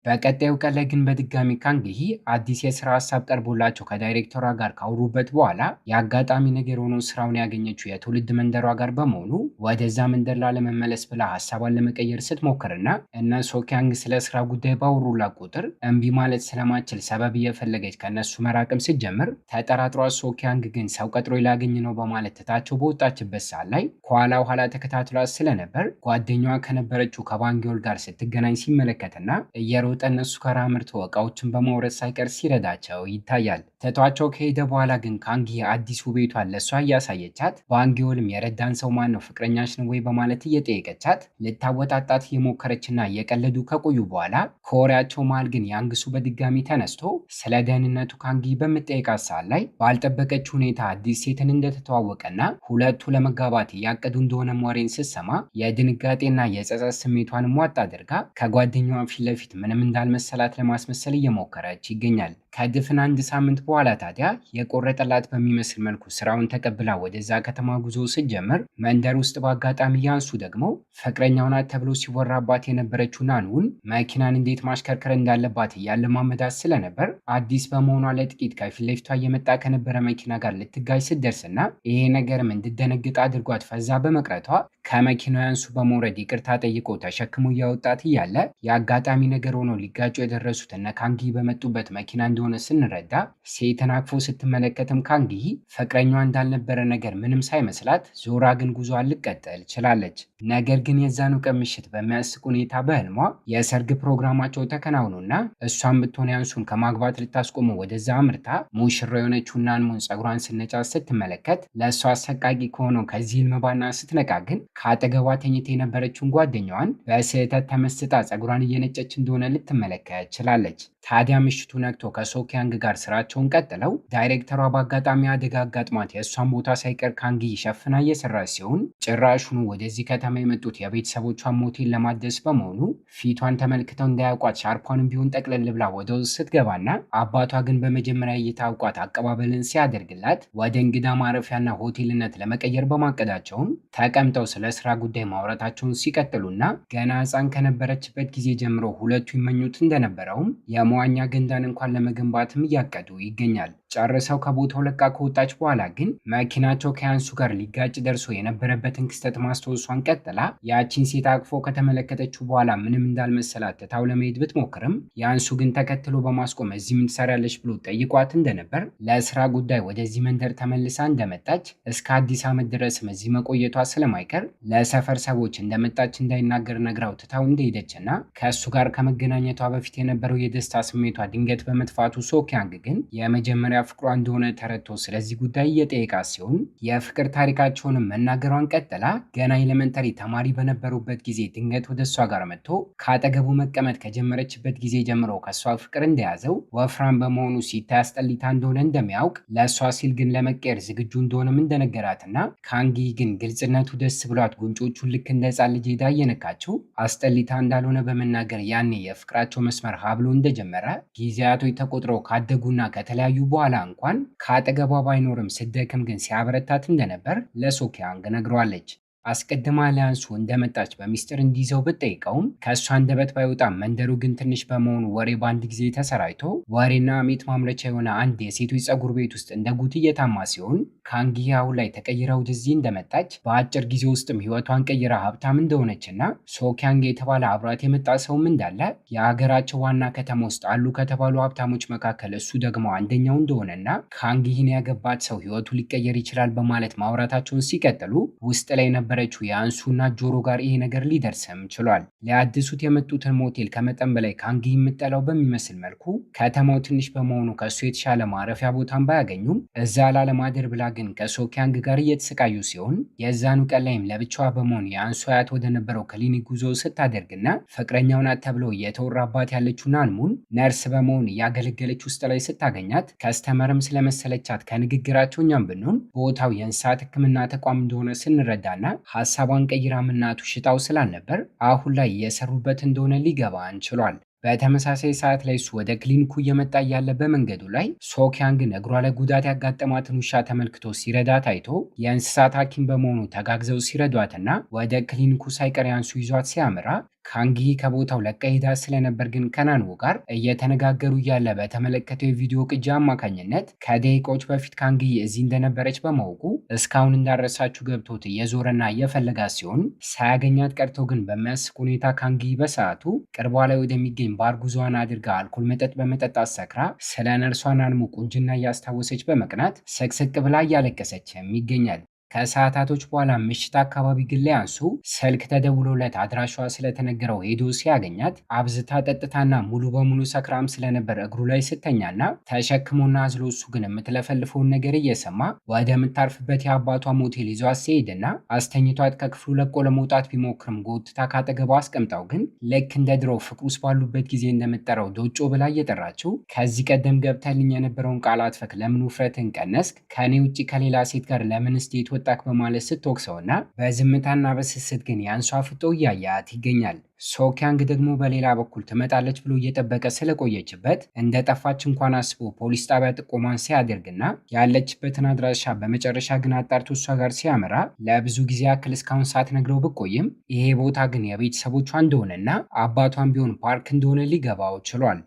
በቀጣዩ ቀን ላይ ግን በድጋሚ ካንግሂ አዲስ የስራ ሀሳብ ቀርቦላቸው ከዳይሬክተሯ ጋር ካወሩበት በኋላ የአጋጣሚ ነገር ሆኖ ስራውን ያገኘችው የትውልድ መንደሯ ጋር በመሆኑ ወደዛ መንደር ላለመመለስ ብላ ሀሳቧን ለመቀየር ስትሞክርና እነ ሶኪያንግ ስለ ስራ ጉዳይ ባወሩላት ቁጥር እምቢ ማለት ስለማችል ሰበብ እየፈለገች ከነሱ መራቅም ስትጀምር ተጠራጥሯት ሶኪያንግ ግን ሰው ቀጥሮ ላገኝ ነው በማለት ትታቸው በወጣችበት ሰዓት ላይ ከኋላ ኋላ ተከታትሏት ስለነበር ጓደኛዋ ከነበረችው ከባንጊዮል ጋር ስትገናኝ ሲመለከትና እየሮጠ እነሱ ጋር አምርቶ እቃዎችን በማውረድ ሳይቀር ሲረዳቸው ይታያል። ትቷቸው ከሄደ በኋላ ግን ካንግሂ አዲሱ ቤቷን ለእሷ እያሳየቻት ባንጊዮልም የረዳን ሰው ማን ነው ፍቅረኛሽ ነው ወይ በማለት እየጠየቀቻት ልታወጣጣት የሞከረችና እየቀለዱ ከቆዩ በኋላ ከወሬያቸው መሃል ግን ያንግሱ በድጋሚ ተነስቶ ስለ ደህንነቱ ካንግሂ በምጠይቃት ሰዓት ላይ ባልጠበቀች ሁኔታ አዲስ ሴትን እንደተተዋወቀና ሁለቱ ለመጋባት እያቀዱ እንደሆነ ወሬን ስትሰማ የድንጋጤና የጸጸት ስሜቷን ዋጥ አድርጋ ከጓደኛዋ ፊት ለፊት ምንም ምንም እንዳልመሰላት ለማስመሰል እየሞከረች ይገኛል። ከድፍን አንድ ሳምንት በኋላ ታዲያ የቆረጠላት በሚመስል መልኩ ስራውን ተቀብላ ወደዛ ከተማ ጉዞ ስትጀምር መንደር ውስጥ በአጋጣሚ ያንሱ ደግሞ ፍቅረኛው ናት ተብሎ ሲወራባት የነበረችው ናኑን መኪናን እንዴት ማሽከርከር እንዳለባት እያለማመዳት ስለነበር አዲስ በመሆኗ ለጥቂት ከፊት ለፊቷ እየመጣ ከነበረ መኪና ጋር ልትጋጭ ስትደርስና ይሄ ነገርም እንድደነግጥ አድርጓት ፈዛ በመቅረቷ ከመኪናው ያንሱ በመውረድ ይቅርታ ጠይቆ ተሸክሞ እያወጣት እያለ የአጋጣሚ ነገር ሆኖ ሊጋጩ የደረሱት እነ ካንጊ በመጡበት መኪና እንደሆነ ስንረዳ ሴትን አቅፎ ስትመለከትም ካንጊ ፍቅረኛዋ እንዳልነበረ ነገር ምንም ሳይመስላት ዞራ ግን ጉዞዋን ልትቀጥል ችላለች። ነገር ግን የዛኑ ቀን ምሽት በሚያስቅ ሁኔታ በህልሟ የሰርግ ፕሮግራማቸው ተከናውኖና እሷን ብትሆን ያንሱን ከማግባት ልታስቆመው ወደዛ አምርታ ሙሽራ የሆነችው ናኑን ጸጉሯን ስነጫት ስትመለከት ለእሷ አሰቃቂ ከሆነው ከዚህ ህልም ባና ስትነቃ ግን ከአጠገቧ ተኝታ የነበረችውን ጓደኛዋን በስህተት ተመስጣ ጸጉሯን እየነጨች እንደሆነ ልትመለከት ችላለች። ታዲያ ምሽቱ ነግቶ ከሶኪያንግ ጋር ስራቸውን ቀጥለው ዳይሬክተሯ በአጋጣሚ አደጋ አጋጥሟት የእሷን ቦታ ሳይቀር ካንጊ ሸፍና እየሰራች ሲሆን ጭራሹኑ ወደዚህ ከተማ የመጡት የቤተሰቦቿን ሞቴል ለማደስ በመሆኑ ፊቷን ተመልክተው እንዳያውቋት ሻርፓንም ቢሆን ጠቅለል ብላ ወደ ውስጥ ስትገባና አባቷ ግን በመጀመሪያ እይታ አውቋት አቀባበልን ሲያደርግላት ወደ እንግዳ ማረፊያና ሆቴልነት ለመቀየር በማቀዳቸውን ተቀምጠው ስለ ስራ ጉዳይ ማውራታቸውን ሲቀጥሉና ገና ሕፃን ከነበረችበት ጊዜ ጀምሮ ሁለቱ ይመኙት እንደነበረውም የመዋኛ ገንዳን እንኳን ለመገንባትም እያቀዱ ይገኛል። ጨርሰው ከቦታው ለቃ ከወጣች በኋላ ግን መኪናቸው ከያንሱ ጋር ሊጋጭ ደርሶ የነበረበትን ክስተት ማስታወሷን ቀጥላ ያቺን ሴት አቅፎ ከተመለከተችው በኋላ ምንም እንዳልመሰላት ትታው ለመሄድ ብትሞክርም ያንሱ ግን ተከትሎ በማስቆም እዚህ ምን ትሰሪያለሽ ብሎ ጠይቋት እንደነበር፣ ለስራ ጉዳይ ወደዚህ መንደር ተመልሳ እንደመጣች እስከ አዲስ ዓመት ድረስም እዚህ መቆየቷ ስለማይቀር ለሰፈር ሰዎች እንደመጣች እንዳይናገር ነግራው ትታው እንደሄደችና ከእሱ ጋር ከመገናኘቷ በፊት የነበረው የደስታ ስሜቷ ድንገት በመጥፋቱ ሶኪያንግ ግን የመጀመሪያ ፍቅሯ እንደሆነ ተረድቶ ስለዚህ ጉዳይ እየጠየቃት ሲሆን የፍቅር ታሪካቸውንም መናገሯን ቀጥላ ገና ኤሌመንተሪ ተማሪ በነበሩበት ጊዜ ድንገት ወደ እሷ ጋር መጥቶ ከአጠገቡ መቀመጥ ከጀመረችበት ጊዜ ጀምሮ ከእሷ ፍቅር እንደያዘው ወፍራም በመሆኑ ሲታይ አስጠሊታ እንደሆነ እንደሚያውቅ ለእሷ ሲል ግን ለመቀየር ዝግጁ እንደሆነም እንደነገራትና ካንጊ ግን ግልጽነቱ ደስ ብሏት ጉንጮቹን ልክ እንደ ሕፃን ልጅ ሄዳ እየነካችው አስጠሊታ እንዳልሆነ በመናገር ያኔ የፍቅራቸው መስመር ሀብሎ እንደጀመረ ጊዜያቶች ተቆጥረው ካደጉና ከተለያዩ በኋላ እንኳን ከአጠገቧ ባይኖርም ስደክም ግን ሲያበረታት እንደነበር ለሶኪያንግ ነግሯለች። አስቀድማ ሊያንሱ እንደመጣች በሚስጥር እንዲይዘው ብትጠይቀውም ከእሷ አንደበት ባይወጣም መንደሩ ግን ትንሽ በመሆኑ ወሬ በአንድ ጊዜ ተሰራጭቶ ወሬና ሜት ማምረቻ የሆነ አንድ የሴቶች ፀጉር ቤት ውስጥ እንደ ጉድ እየታማ ሲሆን ካንጊ አሁን ላይ ተቀይራ ወደዚህ እንደመጣች በአጭር ጊዜ ውስጥም ህይወቷን ቀይራ ሀብታም እንደሆነችና ሶኪያንግ የተባለ አብራት የመጣ ሰውም እንዳለ የሀገራቸው ዋና ከተማ ውስጥ አሉ ከተባሉ ሀብታሞች መካከል እሱ ደግሞ አንደኛው እንደሆነና ካንጊን ያገባት ሰው ህይወቱ ሊቀየር ይችላል በማለት ማውራታቸውን ሲቀጥሉ ውስጥ ላይ በረችው የአንሱና ጆሮ ጋር ይሄ ነገር ሊደርስም ችሏል። ሊያድሱት የመጡትን ሞቴል ከመጠን በላይ ካንጊ የምጠላው በሚመስል መልኩ ከተማው ትንሽ በመሆኑ ከሱ የተሻለ ማረፊያ ቦታን ባያገኙም እዛ ላለማደር ብላ ግን ከሶኪያንግ ጋር እየተሰቃዩ ሲሆን የዛኑ ቀን ላይም ለብቻዋ በመሆን የአንሱ አያት ወደ ነበረው ክሊኒክ ጉዞ ስታደርግና ፍቅረኛው ናት ተብሎ እየተወራባት ያለችው ናንሙን ነርስ በመሆን እያገለገለች ውስጥ ላይ ስታገኛት ከስተመርም ስለመሰለቻት ከንግግራቸው እኛም ብንሆን ቦታው የእንስሳት ሕክምና ተቋም እንደሆነ ስንረዳና ሐሳቧን ቀይራ እናቱ ሽጣው ስላልነበር አሁን ላይ እየሰሩበት እንደሆነ ሊገባን ችሏል። በተመሳሳይ ሰዓት ላይ እሱ ወደ ክሊኒኩ እየመጣ እያለ በመንገዱ ላይ ሶኪያንግን እግሯ ላይ ጉዳት ያጋጠማትን ውሻ ተመልክቶ ሲረዳት አይቶ የእንስሳት ሐኪም በመሆኑ ተጋግዘው ሲረዷትና ወደ ክሊኒኩ ሳይቀር ያንሱ ይዟት ሲያመራ ካንጊ ከቦታው ለቃ ሄዳ ስለነበር ግን ከናኑ ጋር እየተነጋገሩ እያለ በተመለከተው የቪዲዮ ቅጂ አማካኝነት ከደቂቃዎች በፊት ካንጊ እዚህ እንደነበረች በማወቁ እስካሁን እንዳረሳችሁ ገብቶት እየዞረና እየፈለጋት ሲሆን ሳያገኛት ቀርቶ ግን በሚያስቅ ሁኔታ ካንጊ በሰዓቱ ቅርቧ ላይ ወደሚገኝ ባር ጉዞዋን አድርጋ አልኮል መጠጥ በመጠጣት ሰክራ ስለ ነርሷ ናንሙ ቁንጅና እያስታወሰች በመቅናት ስቅስቅ ብላ እያለቀሰችም ይገኛል። ከሰዓታቶች በኋላ ምሽት አካባቢ ግን ሊያንሱ ስልክ ተደውሎለት አድራሻዋ ስለተነገረው ሄዶ ሲያገኛት አብዝታ ጠጥታና ሙሉ በሙሉ ሰክራም ስለነበር እግሩ ላይ ስተኛና ተሸክሞና አዝሎ እሱ ግን የምትለፈልፈውን ነገር እየሰማ ወደምታርፍበት የአባቷ ሞቴል ይዟት ሲሄድና አስተኝቷት ከክፍሉ ለቆ ለመውጣት ቢሞክርም ጎትታ ካጠገቧ አስቀምጣው ግን ልክ እንደ ድሮ ፍቅር ውስጥ ባሉበት ጊዜ እንደምጠራው ዶጮ ብላ እየጠራችው ከዚህ ቀደም ገብተልኝ የነበረውን ቃላት ፈክ ለምን ውፍረትን ቀነስክ? ከእኔ ውጭ ከሌላ ሴት ጋር ለምን ስቴት ወጣክ በማለት ስትወቅሰውና በዝምታና በስስት ግን ያንሷ ፍጦ እያያት ይገኛል። ሶኪያንግ ደግሞ በሌላ በኩል ትመጣለች ብሎ እየጠበቀ ስለቆየችበት እንደጠፋች እንኳን አስቦ ፖሊስ ጣቢያ ጥቆማን ሲያደርግና ያለችበትን አድራሻ በመጨረሻ ግን አጣርቶ እሷ ጋር ሲያመራ ለብዙ ጊዜ ያክል እስካሁን ሳትነግረው ብቆይም ይሄ ቦታ ግን የቤተሰቦቿ እንደሆነና አባቷን ቢሆን ፓርክ እንደሆነ ሊገባው ችሏል።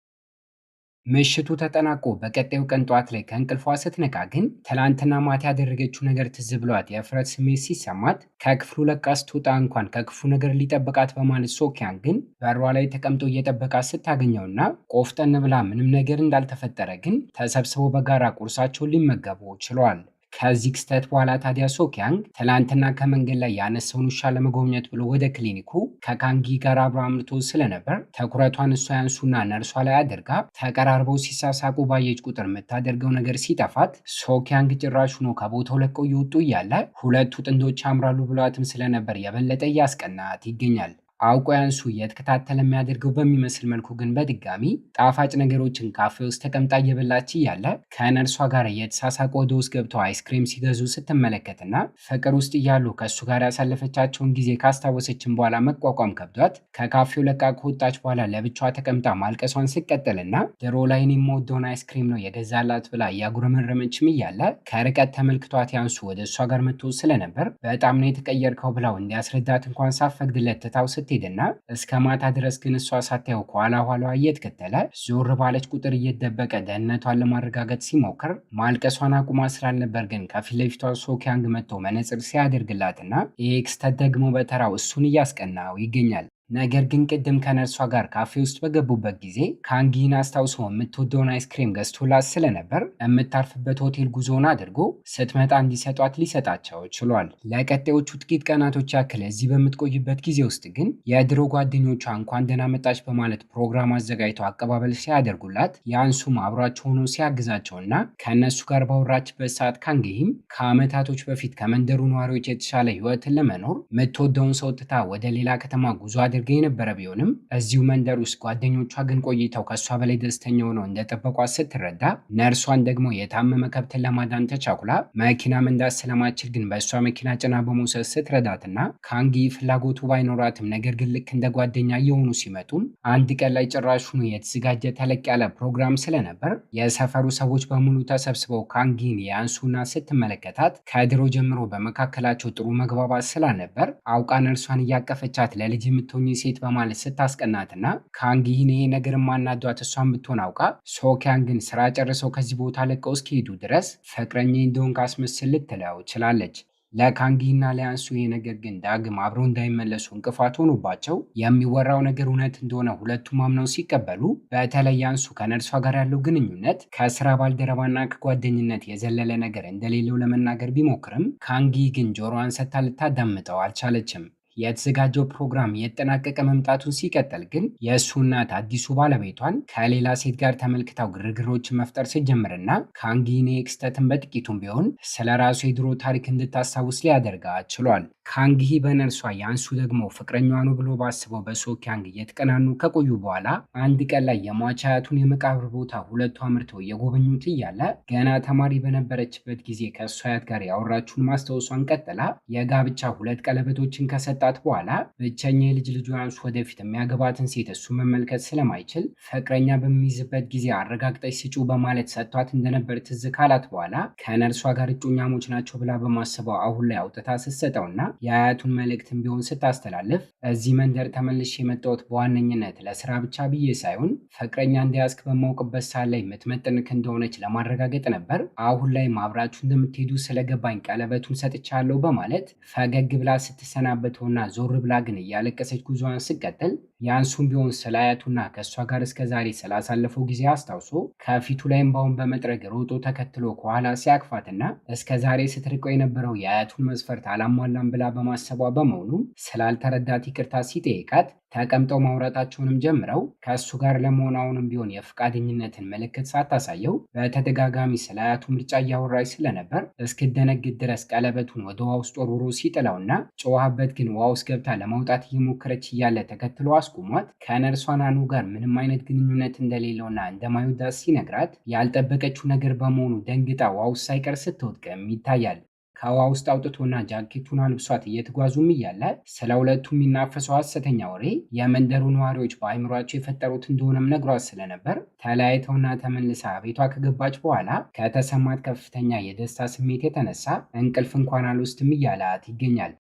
ምሽቱ ተጠናቆ በቀጣዩ ቀን ጠዋት ላይ ከእንቅልፏ ስትነቃ ግን ትላንትና ማታ ያደረገችው ነገር ትዝ ብሏት የእፍረት ስሜት ሲሰማት ከክፍሉ ለቃ ስትወጣ እንኳን ከክፉ ነገር ሊጠብቃት በማለት ሶኪያን ግን በሯ ላይ ተቀምጦ እየጠበቃት ስታገኘውና ቆፍጠን ብላ ምንም ነገር እንዳልተፈጠረ ግን ተሰብስበው በጋራ ቁርሳቸውን ሊመገቡ ችለዋል። ከዚህ ክስተት በኋላ ታዲያ ሶኪያንግ ትላንትና ከመንገድ ላይ ያነሳውን ውሻ ለመጎብኘት ብሎ ወደ ክሊኒኩ ከካንጊ ጋር አብሮ አምርቶ ስለነበር ትኩረቷን እሷ ያንሱና ነርሷ ላይ አድርጋ ተቀራርበው ሲሳሳቁ ባየች ቁጥር የምታደርገው ነገር ሲጠፋት ሶኪያንግ ጭራሹኑ ከቦታው ለቀው እየወጡ እያለ ሁለቱ ጥንዶች ያምራሉ ብሏትም ስለነበር የበለጠ እያስቀናት ይገኛል። አውቆ ያንሱ እየተከታተለ የሚያደርገው በሚመስል መልኩ ግን በድጋሚ ጣፋጭ ነገሮችን ካፌ ውስጥ ተቀምጣ እየበላች እያለ ከነርሷ ጋር እየተሳሳቁ ወደ ውስጥ ገብተው አይስክሬም ሲገዙ ስትመለከትና ፍቅር ውስጥ እያሉ ከእሱ ጋር ያሳለፈቻቸውን ጊዜ ካስታወሰችን በኋላ መቋቋም ከብዷት ከካፌው ለቃ ከወጣች በኋላ ለብቻዋ ተቀምጣ ማልቀሷን ስቀጥልና ድሮ ላይ እኔ የምወደውን አይስክሬም ነው የገዛላት ብላ እያጉረመረመችም እያለ ከርቀት ተመልክቷት ያንሱ ወደ እሷ ጋር መጥቶ ስለነበር በጣም ነው የተቀየርከው ብላው እንዲያስረዳት እንኳን ሳፈቅድለት ትታው ስትሄድና እስከ ማታ ድረስ ግን እሷ ሳታየው ከኋላ ኋላዋ እየተከተለ ዞር ባለች ቁጥር እየደበቀ ደህንነቷን ለማረጋገጥ ሲሞክር ማልቀሷን አቁማ ስላልነበር ግን ከፊት ለፊቷ ሶኪያንግ መጥቶ መነጽር ሲያደርግላትና ይህ ክስተት ደግሞ በተራው እሱን እያስቀናው ይገኛል። ነገር ግን ቅድም ከነርሷ ጋር ካፌ ውስጥ በገቡበት ጊዜ ካንጊን አስታውሶ የምትወደውን አይስክሬም ገዝቶላት ስለነበር የምታርፍበት ሆቴል ጉዞውን አድርጎ ስትመጣ እንዲሰጧት ሊሰጣቸው ችሏል። ለቀጣዮቹ ጥቂት ቀናቶች ያክል እዚህ በምትቆይበት ጊዜ ውስጥ ግን የድሮ ጓደኞቿ እንኳን ደህና መጣች በማለት ፕሮግራም አዘጋጅተው አቀባበል ሲያደርጉላት ያንሱም አብሯቸው ሆኖ ሲያግዛቸውና ከእነሱ ጋር ባወራችበት ሰዓት ካንጊም ከዓመታቶች በፊት ከመንደሩ ነዋሪዎች የተሻለ ህይወትን ለመኖር የምትወደውን ሰው ትታ ወደ ሌላ ከተማ ጉዞ አድርጋ የነበረ ቢሆንም እዚሁ መንደር ውስጥ ጓደኞቿ ግን ቆይተው ከሷ በላይ ደስተኛ ሆነው እንደጠበቋት ስትረዳ ነርሷን ደግሞ የታመመ ከብትን ለማዳን ተቻኩላ መኪና መንዳት ስለማችል ግን በእሷ መኪና ጭና በመውሰድ ስትረዳትና ካንጊ ፍላጎቱ ባይኖራትም ነገር ግን ልክ እንደ ጓደኛ እየሆኑ ሲመጡም አንድ ቀን ላይ ጭራሹኑ የተዘጋጀ ተለቅ ያለ ፕሮግራም ስለነበር የሰፈሩ ሰዎች በሙሉ ተሰብስበው ካንጊን ያንሱና ስትመለከታት ከድሮ ጀምሮ በመካከላቸው ጥሩ መግባባት ስላልነበር አውቃ ነርሷን እያቀፈቻት ለልጅ የምትሆኝ ሴት በማለት ስታስቀናትና ካንጊን ይሄ ነገር ማናዷት እሷን ብትሆን አውቃ ሶኪያንግን ስራ ጨርሰው ከዚህ ቦታ ለቀው እስኪሄዱ ድረስ ፍቅረኛ እንደሆን ካስመስል ልትለው ችላለች። ለካንጊና ለያንሱ ይሄ ነገር ግን ዳግም አብረው እንዳይመለሱ እንቅፋት ሆኖባቸው የሚወራው ነገር እውነት እንደሆነ ሁለቱም አምነው ሲቀበሉ በተለይ ያንሱ ከነርሷ ጋር ያለው ግንኙነት ከስራ ባልደረባና ከጓደኝነት የዘለለ ነገር እንደሌለው ለመናገር ቢሞክርም ካንጊ ግን ጆሮዋን ሰጥታ ልታዳምጠው አልቻለችም። የተዘጋጀው ፕሮግራም የተጠናቀቀ መምጣቱን ሲቀጥል ግን የእሱ እናት አዲሱ ባለቤቷን ከሌላ ሴት ጋር ተመልክታው ግርግሮችን መፍጠር ሲጀምርና ካንጊን ክስተትን በጥቂቱም ቢሆን ስለ ራሱ የድሮ ታሪክ እንድታስታውስ ሊያደርጋት ችሏል። ካንጊ በነርሷ ያንሱ ደግሞ ፍቅረኛዋ ነው ብሎ ባስበው በሶኪያንግ እየተቀናኑ ከቆዩ በኋላ አንድ ቀን ላይ የሟች አያቱን የመቃብር ቦታ ሁለቱ አምርተው እየጎበኙት እያለ ገና ተማሪ በነበረችበት ጊዜ ከእሱ አያት ጋር ያወራችውን ማስታወሷን ቀጥላ የጋብቻ ሁለት ቀለበቶችን ከሰጣት በኋላ ብቸኛ የልጅ ልጁ ያንሱ ወደፊት የሚያገባትን ሴት እሱ መመልከት ስለማይችል ፍቅረኛ በሚይዝበት ጊዜ አረጋግጠች ስጩ በማለት ሰጥቷት እንደነበር ትዝ ካላት በኋላ ከነርሷ ጋር እጮኛሞች ናቸው ብላ በማሰበው አሁን ላይ አውጥታ ስትሰጠውና የአያቱን መልእክትን ቢሆን ስታስተላልፍ እዚህ መንደር ተመልሼ የመጣሁት በዋነኝነት ለስራ ብቻ ብዬ ሳይሆን ፍቅረኛ እንደያዝክ በማውቅበት ሰዓት ላይ የምትመጥንክ እንደሆነች ለማረጋገጥ ነበር። አሁን ላይ አብራችሁ እንደምትሄዱ ስለገባኝ ቀለበቱን ሰጥቻለሁ በማለት ፈገግ ብላ ስትሰናበተውና ዞር ብላ ግን እያለቀሰች ጉዞዋን ስቀጥል ያንሱም ቢሆን ስለ አያቱና ከእሷ ጋር እስከዛሬ ስላሳለፈው ጊዜ አስታውሶ ከፊቱ ላይ እንባውን በመጥረግ ሮጦ ተከትሎ ከኋላ ሲያቅፋትና እስከዛሬ ስትርቀው የነበረው የአያቱን መስፈርት አላሟላም ብላ በማሰቧ በመሆኑ ስላልተረዳት ይቅርታ ሲጠይቃት ተቀምጠው ማውራታቸውንም ጀምረው ከእሱ ጋር ለመሆን አሁንም ቢሆን የፈቃደኝነትን ምልክት ሳታሳየው በተደጋጋሚ ስለ አያቱ ምርጫ እያወራች ስለነበር እስክደነግጥ ድረስ ቀለበቱን ወደ ውሃ ውስጥ ወርውሮ ሲጥለውና ጨዋበት ግን ውሃ ውስጥ ገብታ ለማውጣት እየሞከረች እያለ ተከትሎ አስቁሟት ከነርሷ ናኑ ጋር ምንም አይነት ግንኙነት እንደሌለውና እንደማይወዳት ሲነግራት ያልጠበቀችው ነገር በመሆኑ ደንግጣ ውሃ ውስጥ ሳይቀር ስትወድቅም ይታያል። ከውሃ ውስጥ አውጥቶና ጃኬቱን አልብሷት እየተጓዙም እያለ ስለ ሁለቱ የሚናፈሰው ሐሰተኛ ወሬ የመንደሩ ነዋሪዎች በአይምሯቸው የፈጠሩት እንደሆነም ነግሯት ስለነበር ተለያይተውና ተመልሳ ቤቷ ከገባች በኋላ ከተሰማት ከፍተኛ የደስታ ስሜት የተነሳ እንቅልፍ እንኳን አልወስድም እያላት ይገኛል።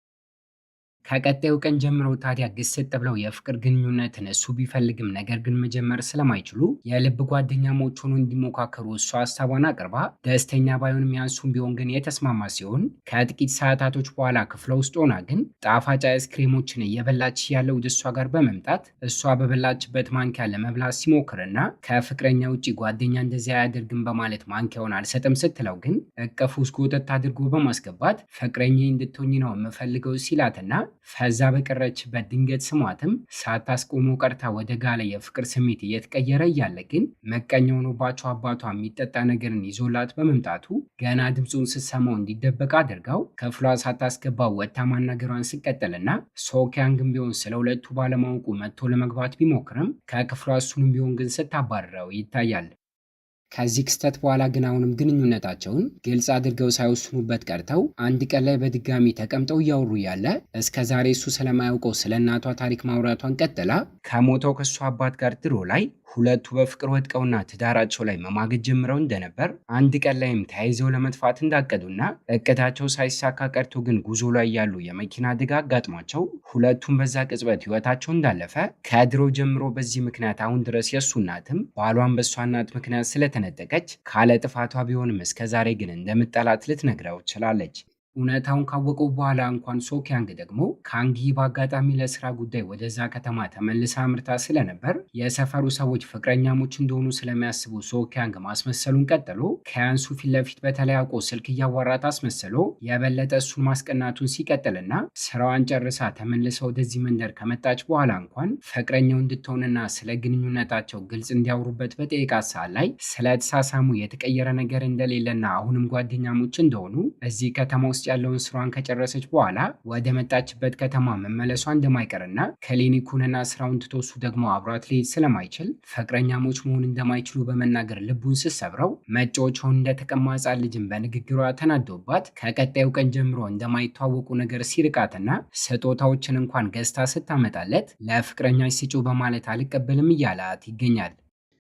ከቀጣዩ ቀን ጀምሮ ታዲያ ግስጥ ብለው የፍቅር ግንኙነትን እሱ ቢፈልግም ነገር ግን መጀመር ስለማይችሉ የልብ ጓደኛሞች ሆኖ እንዲሞካከሩ እሷ ሀሳቧን አቅርባ ደስተኛ ባይሆንም ያንሱም ቢሆን ግን የተስማማ ሲሆን ከጥቂት ሰዓታቶች በኋላ ክፍሏ ውስጥ ሆና ግን ጣፋጭ አይስክሬሞችን እየበላች ያለው ወደ እሷ ጋር በመምጣት እሷ በበላችበት ማንኪያ ለመብላት ሲሞክርና ከፍቅረኛ ውጭ ጓደኛ እንደዚያ አያደርግም በማለት ማንኪያውን አልሰጥም ስትለው ግን እቅፍ ውስጥ ጎተት አድርጎ በማስገባት ፍቅረኛ እንድትሆኝ ነው የምፈልገው ሲላትና ፈዛ በቀረችበት ድንገት ስሟትም ሳታስቆሞ ቀርታ ወደ ጋለ የፍቅር ስሜት እየተቀየረ እያለ ግን መቀኛ ሆኖባቸው አባቷ የሚጠጣ ነገርን ይዞላት በመምጣቱ ገና ድምፁን ስትሰማው እንዲደበቅ አድርጋው ክፍሏ ሳታስገባው ወጥታ ማናገሯን ስቀጥልና ሶኪያንግም ቢሆን ስለ ሁለቱ ባለማወቁ መጥቶ ለመግባት ቢሞክርም ከክፍሏ እሱንም ቢሆን ግን ስታባርረው ይታያል። ከዚህ ክስተት በኋላ ግን አሁንም ግንኙነታቸውን ግልጽ አድርገው ሳይወስኑበት ቀርተው አንድ ቀን ላይ በድጋሚ ተቀምጠው እያወሩ ያለ እስከ ዛሬ እሱ ስለማያውቀው ስለ እናቷ ታሪክ ማውራቷን ቀጥላ ከሞተው ከእሱ አባት ጋር ድሮ ላይ ሁለቱ በፍቅር ወድቀውና ትዳራቸው ላይ መማገድ ጀምረው እንደነበር አንድ ቀን ላይም ተያይዘው ለመጥፋት እንዳቀዱና እቅዳቸው ሳይሳካ ቀርቶ ግን ጉዞ ላይ ያሉ የመኪና አደጋ አጋጥሟቸው ሁለቱም በዛ ቅጽበት ህይወታቸው እንዳለፈ ከድሮ ጀምሮ በዚህ ምክንያት አሁን ድረስ የእሱ እናትም ባሏን በእሷ እናት ምክንያት ስለተነጠቀች ካለ ጥፋቷ ቢሆንም እስከዛሬ ግን እንደምጠላት ልትነግረው ችላለች። እውነታውን ካወቀው በኋላ እንኳን ሶኪያንግ ደግሞ ካንጊ በአጋጣሚ ለስራ ጉዳይ ወደዛ ከተማ ተመልሳ አምርታ ስለነበር የሰፈሩ ሰዎች ፍቅረኛሞች እንደሆኑ ስለሚያስቡ ሶኪያንግ ማስመሰሉን ቀጥሎ ከያንሱ ፊት ለፊት በተለያውቆ ስልክ እያዋራት አስመስሎ የበለጠ እሱን ማስቀናቱን ሲቀጥልና ስራዋን ጨርሳ ተመልሳ ወደዚህ መንደር ከመጣች በኋላ እንኳን ፍቅረኛው እንድትሆንና ስለ ግንኙነታቸው ግልጽ እንዲያወሩበት በጠየቃት ሰዓት ላይ ስለተሳሳሙ የተቀየረ ነገር እንደሌለና አሁንም ጓደኛሞች እንደሆኑ እዚህ ከተማ ውስጥ ያለውን ስራዋን ከጨረሰች በኋላ ወደ መጣችበት ከተማ መመለሷ እንደማይቀርና ክሊኒኩንና ስራውን ትቶ እሱ ደግሞ አብሯት ሊሄድ ስለማይችል ፍቅረኛሞች መሆን እንደማይችሉ በመናገር ልቡን ስትሰብረው መጫወቻውን እንደተቀማ ሕፃን ልጅን በንግግሯ ተናዶባት ከቀጣዩ ቀን ጀምሮ እንደማይተዋወቁ ነገር ሲርቃትና ስጦታዎችን እንኳን ገዝታ ስታመጣለት ለፍቅረኛሽ ስጪው በማለት አልቀበልም እያላት ይገኛል።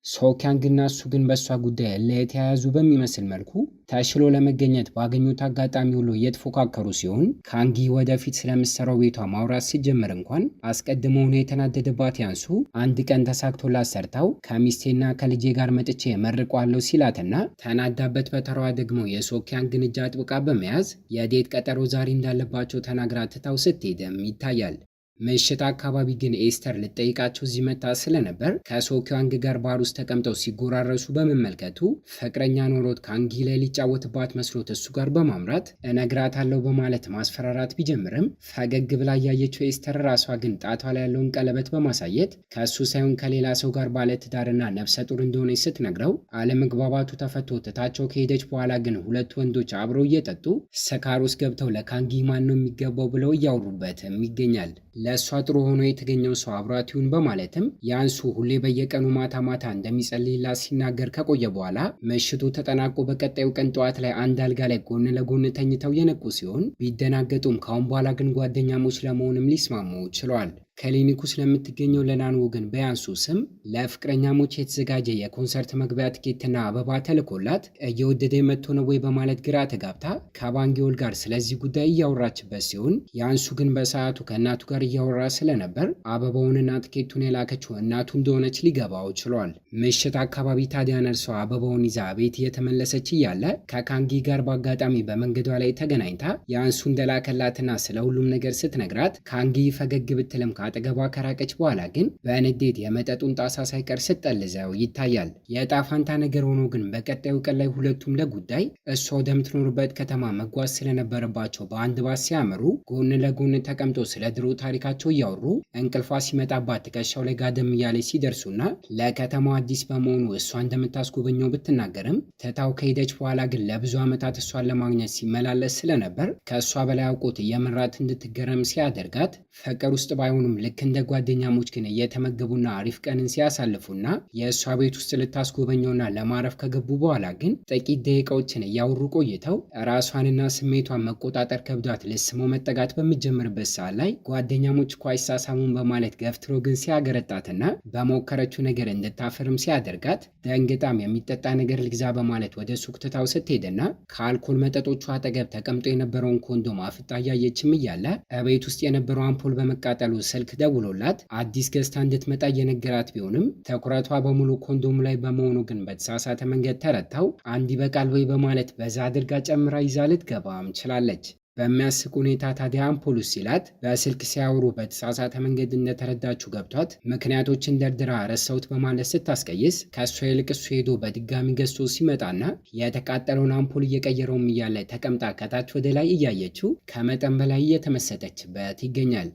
ሶኪያንግና እሱ ግን በእሷ ጉዳይ ለተያያዙ በሚመስል መልኩ ተሽሎ ለመገኘት ባገኙት አጋጣሚ ሁሉ እየተፎካከሩ ሲሆን ካንጊ ወደፊት ስለምሰራው ቤቷ ማውራት ሲጀምር እንኳን አስቀድሞውን የተናደደባት ያንሱ አንድ ቀን ተሳክቶላት ሰርታው ከሚስቴና ከልጄ ጋር መጥቼ መርቋለሁ ሲላትና ተናዳበት በተራዋ ደግሞ የሶኪያንግን እጅ አጥብቃ በመያዝ የዴት ቀጠሮ ዛሬ እንዳለባቸው ተናግራ ትታው ስትሄድም ይታያል። ምሽት አካባቢ ግን ኤስተር ልጠይቃቸው እዚህ መጣ ስለነበር ከሶኪያንግ ጋር ባር ውስጥ ተቀምጠው ሲጎራረሱ በመመልከቱ ፍቅረኛ ኖሮት ካንጊ ላይ ሊጫወትባት መስሎት እሱ ጋር በማምራት እነግራታለሁ በማለት ማስፈራራት ቢጀምርም ፈገግ ብላ ያየችው ኤስተር ራሷ ግን ጣቷ ላይ ያለውን ቀለበት በማሳየት ከእሱ ሳይሆን ከሌላ ሰው ጋር ባለትዳርና ነፍሰ ጡር እንደሆነች ስትነግረው አለመግባባቱ ተፈቶ ትታቸው ከሄደች በኋላ ግን ሁለቱ ወንዶች አብረው እየጠጡ ሰካር ውስጥ ገብተው ለካንጊ ማን ነው የሚገባው ብለው እያወሩበትም ይገኛል። ለእሷ ጥሩ ሆኖ የተገኘው ሰው አብሯት ይሁን በማለትም ያንሱ ሁሌ በየቀኑ ማታ ማታ እንደሚጸልይላት ሲናገር ከቆየ በኋላ ምሽቱ ተጠናቆ በቀጣዩ ቀን ጠዋት ላይ አንድ አልጋ ላይ ጎን ለጎን ተኝተው የነቁ ሲሆን ቢደናገጡም ካሁን በኋላ ግን ጓደኛሞች ለመሆንም ሊስማሙ ችለዋል። ክሊኒኩ ስለምትገኘው ለናንዎ ግን በያንሱ ስም ለፍቅረኛሞች የተዘጋጀ የኮንሰርት መግቢያ ትኬትና አበባ ተልኮላት እየወደደ መጥቶ ነው ወይ በማለት ግራ ተጋብታ ከባንጊዮል ጋር ስለዚህ ጉዳይ እያወራችበት ሲሆን ያንሱ ግን በሰዓቱ ከእናቱ ጋር እያወራ ስለነበር አበባውንና ትኬቱን የላከችው እናቱ እንደሆነች ሊገባው ችሏል። ምሽት አካባቢ ታዲያ ነርሷ አበባውን ይዛ ቤት እየተመለሰች እያለ ከካንጊ ጋር በአጋጣሚ በመንገዷ ላይ ተገናኝታ ያንሱ እንደላከላትና ስለ ሁሉም ነገር ስትነግራት ካንጊ ፈገግ ብትልም አጠገቧ ከራቀች በኋላ ግን በንዴት የመጠጡን ጣሳ ሳይቀር ስትጠልዘው ይታያል። የዕጣ ፋንታ ነገር ሆኖ ግን በቀጣዩ ቀን ላይ ሁለቱም ለጉዳይ እሷ ወደምትኖርበት ከተማ መጓዝ ስለነበረባቸው በአንድ ባስ ሲያመሩ ጎን ለጎን ተቀምጦ ስለ ድሮ ታሪካቸው እያወሩ እንቅልፏ ሲመጣባት ትከሻው ላይ ጋደም እያለች ሲደርሱና ለከተማው አዲስ በመሆኑ እሷ እንደምታስጎበኘው ብትናገርም ትታው ከሄደች በኋላ ግን ለብዙ ዓመታት እሷን ለማግኘት ሲመላለስ ስለነበር ከእሷ በላይ አውቆት እየመራት እንድትገረም ሲያደርጋት ፍቅር ውስጥ ባይሆኑ ሲያወሩም ልክ እንደ ጓደኛሞች ግን እየተመገቡና አሪፍ ቀንን ሲያሳልፉና የእሷ ቤት ውስጥ ልታስጎበኘውና ለማረፍ ከገቡ በኋላ ግን ጥቂት ደቂቃዎችን እያወሩ ቆይተው ራሷንና ስሜቷን መቆጣጠር ከብዷት ልስመው መጠጋት በሚጀምርበት ሰዓት ላይ ጓደኛሞች እኮ አይሳሳሙን በማለት ገፍትሮ ግን ሲያገረጣትና በሞከረችው ነገር እንድታፈርም ሲያደርጋት ደንግጣም የሚጠጣ ነገር ልግዛ በማለት ወደ ሱቅ ትታው ስትሄድና ከአልኮል መጠጦቹ አጠገብ ተቀምጦ የነበረውን ኮንዶም አፍጣ እያየችም እያለ እቤት ውስጥ የነበረው አምፖል በመቃጠሉ ስልክ ደውሎላት አዲስ ገዝታ እንድትመጣ እየነገራት ቢሆንም ትኩረቷ በሙሉ ኮንዶሙ ላይ በመሆኑ ግን በተሳሳተ መንገድ ተረድታው አንድ ይበቃል ወይ በማለት በዛ አድርጋ ጨምራ ይዛ ልትገባም ችላለች። በሚያስቅ ሁኔታ ታዲያ አምፖሉ ሲላት በስልክ ሲያወሩ በተሳሳተ መንገድ እንደተረዳችው ገብቷት ምክንያቶችን ደርድራ ረሳሁት በማለት ስታስቀይስ ከእሷ ይልቅ እሱ ሄዶ በድጋሚ ገዝቶ ሲመጣና የተቃጠለውን አምፖል እየቀየረውም እያለ ተቀምጣ ከታች ወደ ላይ እያየችው ከመጠን በላይ እየተመሰጠችበት ይገኛል።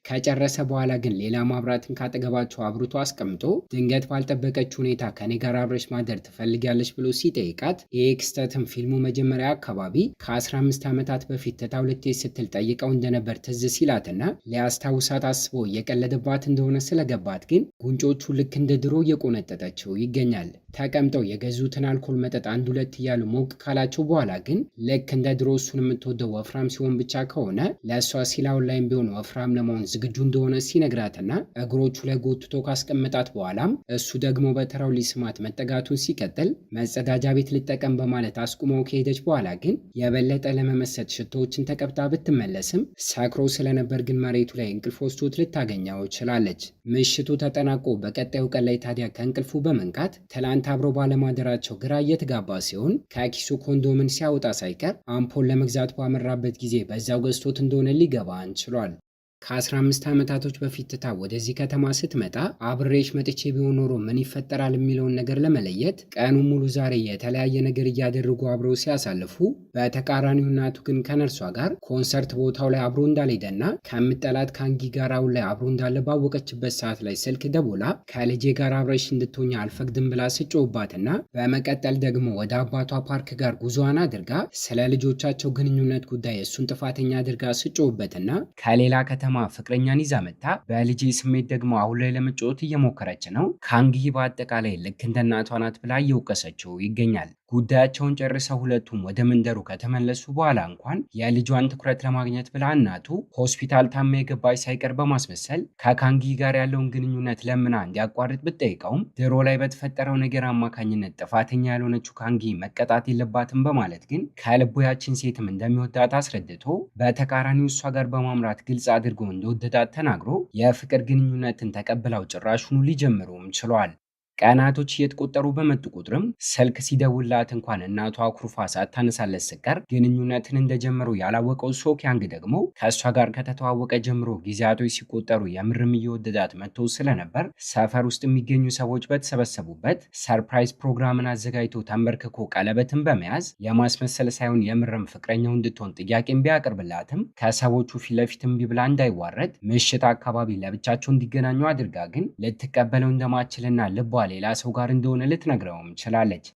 ከጨረሰ በኋላ ግን ሌላ ማብራትን ካጠገባቸው አብርቶ አስቀምጦ ድንገት ባልጠበቀችው ሁኔታ ከኔ ጋር አብረሽ ማደር ትፈልጊያለሽ ብሎ ሲጠይቃት ይህ ክስተትም ፊልሙ መጀመሪያ አካባቢ ከ15 ዓመታት በፊት ትታው ልትሄድ ስትል ጠይቀው እንደነበር ትዝ ሲላትና ሊያስታውሳት አስቦ እየቀለደባት እንደሆነ ስለገባት ግን ጉንጮቹ ልክ እንደ ድሮ እየቆነጠጠችው ይገኛል። ተቀምጠው የገዙትን አልኮል መጠጥ አንድ ሁለት እያሉ ሞቅ ካላቸው በኋላ ግን ልክ እንደ ድሮ እሱን የምትወደው ወፍራም ሲሆን ብቻ ከሆነ ለእሷ ሲላውን ላይም ቢሆን ወፍራም ለመሆን ዝግጁ እንደሆነ ሲነግራትና እግሮቹ ላይ ጎትቶ ካስቀመጣት በኋላም እሱ ደግሞ በተራው ሊስማት መጠጋቱን ሲቀጥል መጸዳጃ ቤት ልጠቀም በማለት አስቁመው ከሄደች በኋላ ግን የበለጠ ለመመሰጥ ሽቶዎችን ተቀብታ ብትመለስም ሰክሮ ስለነበር ግን መሬቱ ላይ እንቅልፍ ወስዶት ልታገኘው ችላለች። ምሽቱ ተጠናቆ በቀጣዩ ቀን ላይ ታዲያ ከእንቅልፉ በመንቃት ትላንት አብሮ ባለማደራቸው ግራ እየተጋባ ሲሆን ከኪሱ ኮንዶምን ሲያወጣ ሳይቀር አምፖል ለመግዛት ባመራበት ጊዜ በዛው ገዝቶት እንደሆነ ሊገባ ችሏል። ከ15 ዓመታቶች በፊት ትታ ወደዚህ ከተማ ስትመጣ አብሬሽ መጥቼ ቢሆን ኖሮ ምን ይፈጠራል የሚለውን ነገር ለመለየት ቀኑን ሙሉ ዛሬ የተለያየ ነገር እያደረጉ አብረው ሲያሳልፉ፣ በተቃራኒው እናቱ ግን ከነርሷ ጋር ኮንሰርት ቦታው ላይ አብሮ እንዳልሄደና ከምጠላት ካንጊ ጋር አሁን ላይ አብሮ እንዳለ ባወቀችበት ሰዓት ላይ ስልክ ደውላ ከልጄ ጋር አብረሽ እንድትሆኝ አልፈቅድም ብላ ስጮህባትና በመቀጠል ደግሞ ወደ አባቷ ፓርክ ጋር ጉዞዋን አድርጋ ስለ ልጆቻቸው ግንኙነት ጉዳይ እሱን ጥፋተኛ አድርጋ ስጮህበትና ከሌላ ከተማ ፍቅረኛን ይዛ መጣ በልጅ ስሜት ደግሞ አሁን ላይ ለመጫወት እየሞከረች ነው። ካንጊ በአጠቃላይ ልክ እንደ እናቷ ናት ብላ እየወቀሰችው ይገኛል። ጉዳያቸውን ጨርሰው ሁለቱም ወደ መንደሩ ከተመለሱ በኋላ እንኳን የልጇን ትኩረት ለማግኘት ብላ እናቱ ሆስፒታል ታማ የገባች ሳይቀር በማስመሰል ከካንጊ ጋር ያለውን ግንኙነት ለምና እንዲያቋርጥ ብትጠይቀውም ድሮ ላይ በተፈጠረው ነገር አማካኝነት ጥፋተኛ ያልሆነችው ካንጊ መቀጣት የለባትም በማለት ግን ከልቡ ያችን ሴትም እንደሚወዳት አስረድቶ በተቃራኒው እሷ ጋር በማምራት ግልጽ አድርጎ እንደወደዳት ተናግሮ የፍቅር ግንኙነትን ተቀብለው ጭራሹኑ ሊጀምሩም ችሏል። ቀናቶች እየተቆጠሩ በመጡ ቁጥርም ስልክ ሲደውላት እንኳን እናቷ አኩርፋ ሳታነሳለት ስቀር ግንኙነትን እንደጀመሩ ያላወቀው ሶኪያንግ ደግሞ ከእሷ ጋር ከተተዋወቀ ጀምሮ ጊዜያቶች ሲቆጠሩ የምርም እየወደዳት መጥቶ ስለነበር ሰፈር ውስጥ የሚገኙ ሰዎች በተሰበሰቡበት ሰርፕራይዝ ፕሮግራምን አዘጋጅቶ ተንበርክኮ ቀለበትን በመያዝ የማስመሰል ሳይሆን የምርም ፍቅረኛው እንድትሆን ጥያቄን ቢያቀርብላትም ከሰዎቹ ፊት ለፊት እምቢ ብላ እንዳይዋረድ ምሽት አካባቢ ለብቻቸው እንዲገናኙ አድርጋ ግን ልትቀበለው እንደማትችልና ልቧ ሌላ ሰው ጋር እንደሆነ ልትነግረውም ችላለች።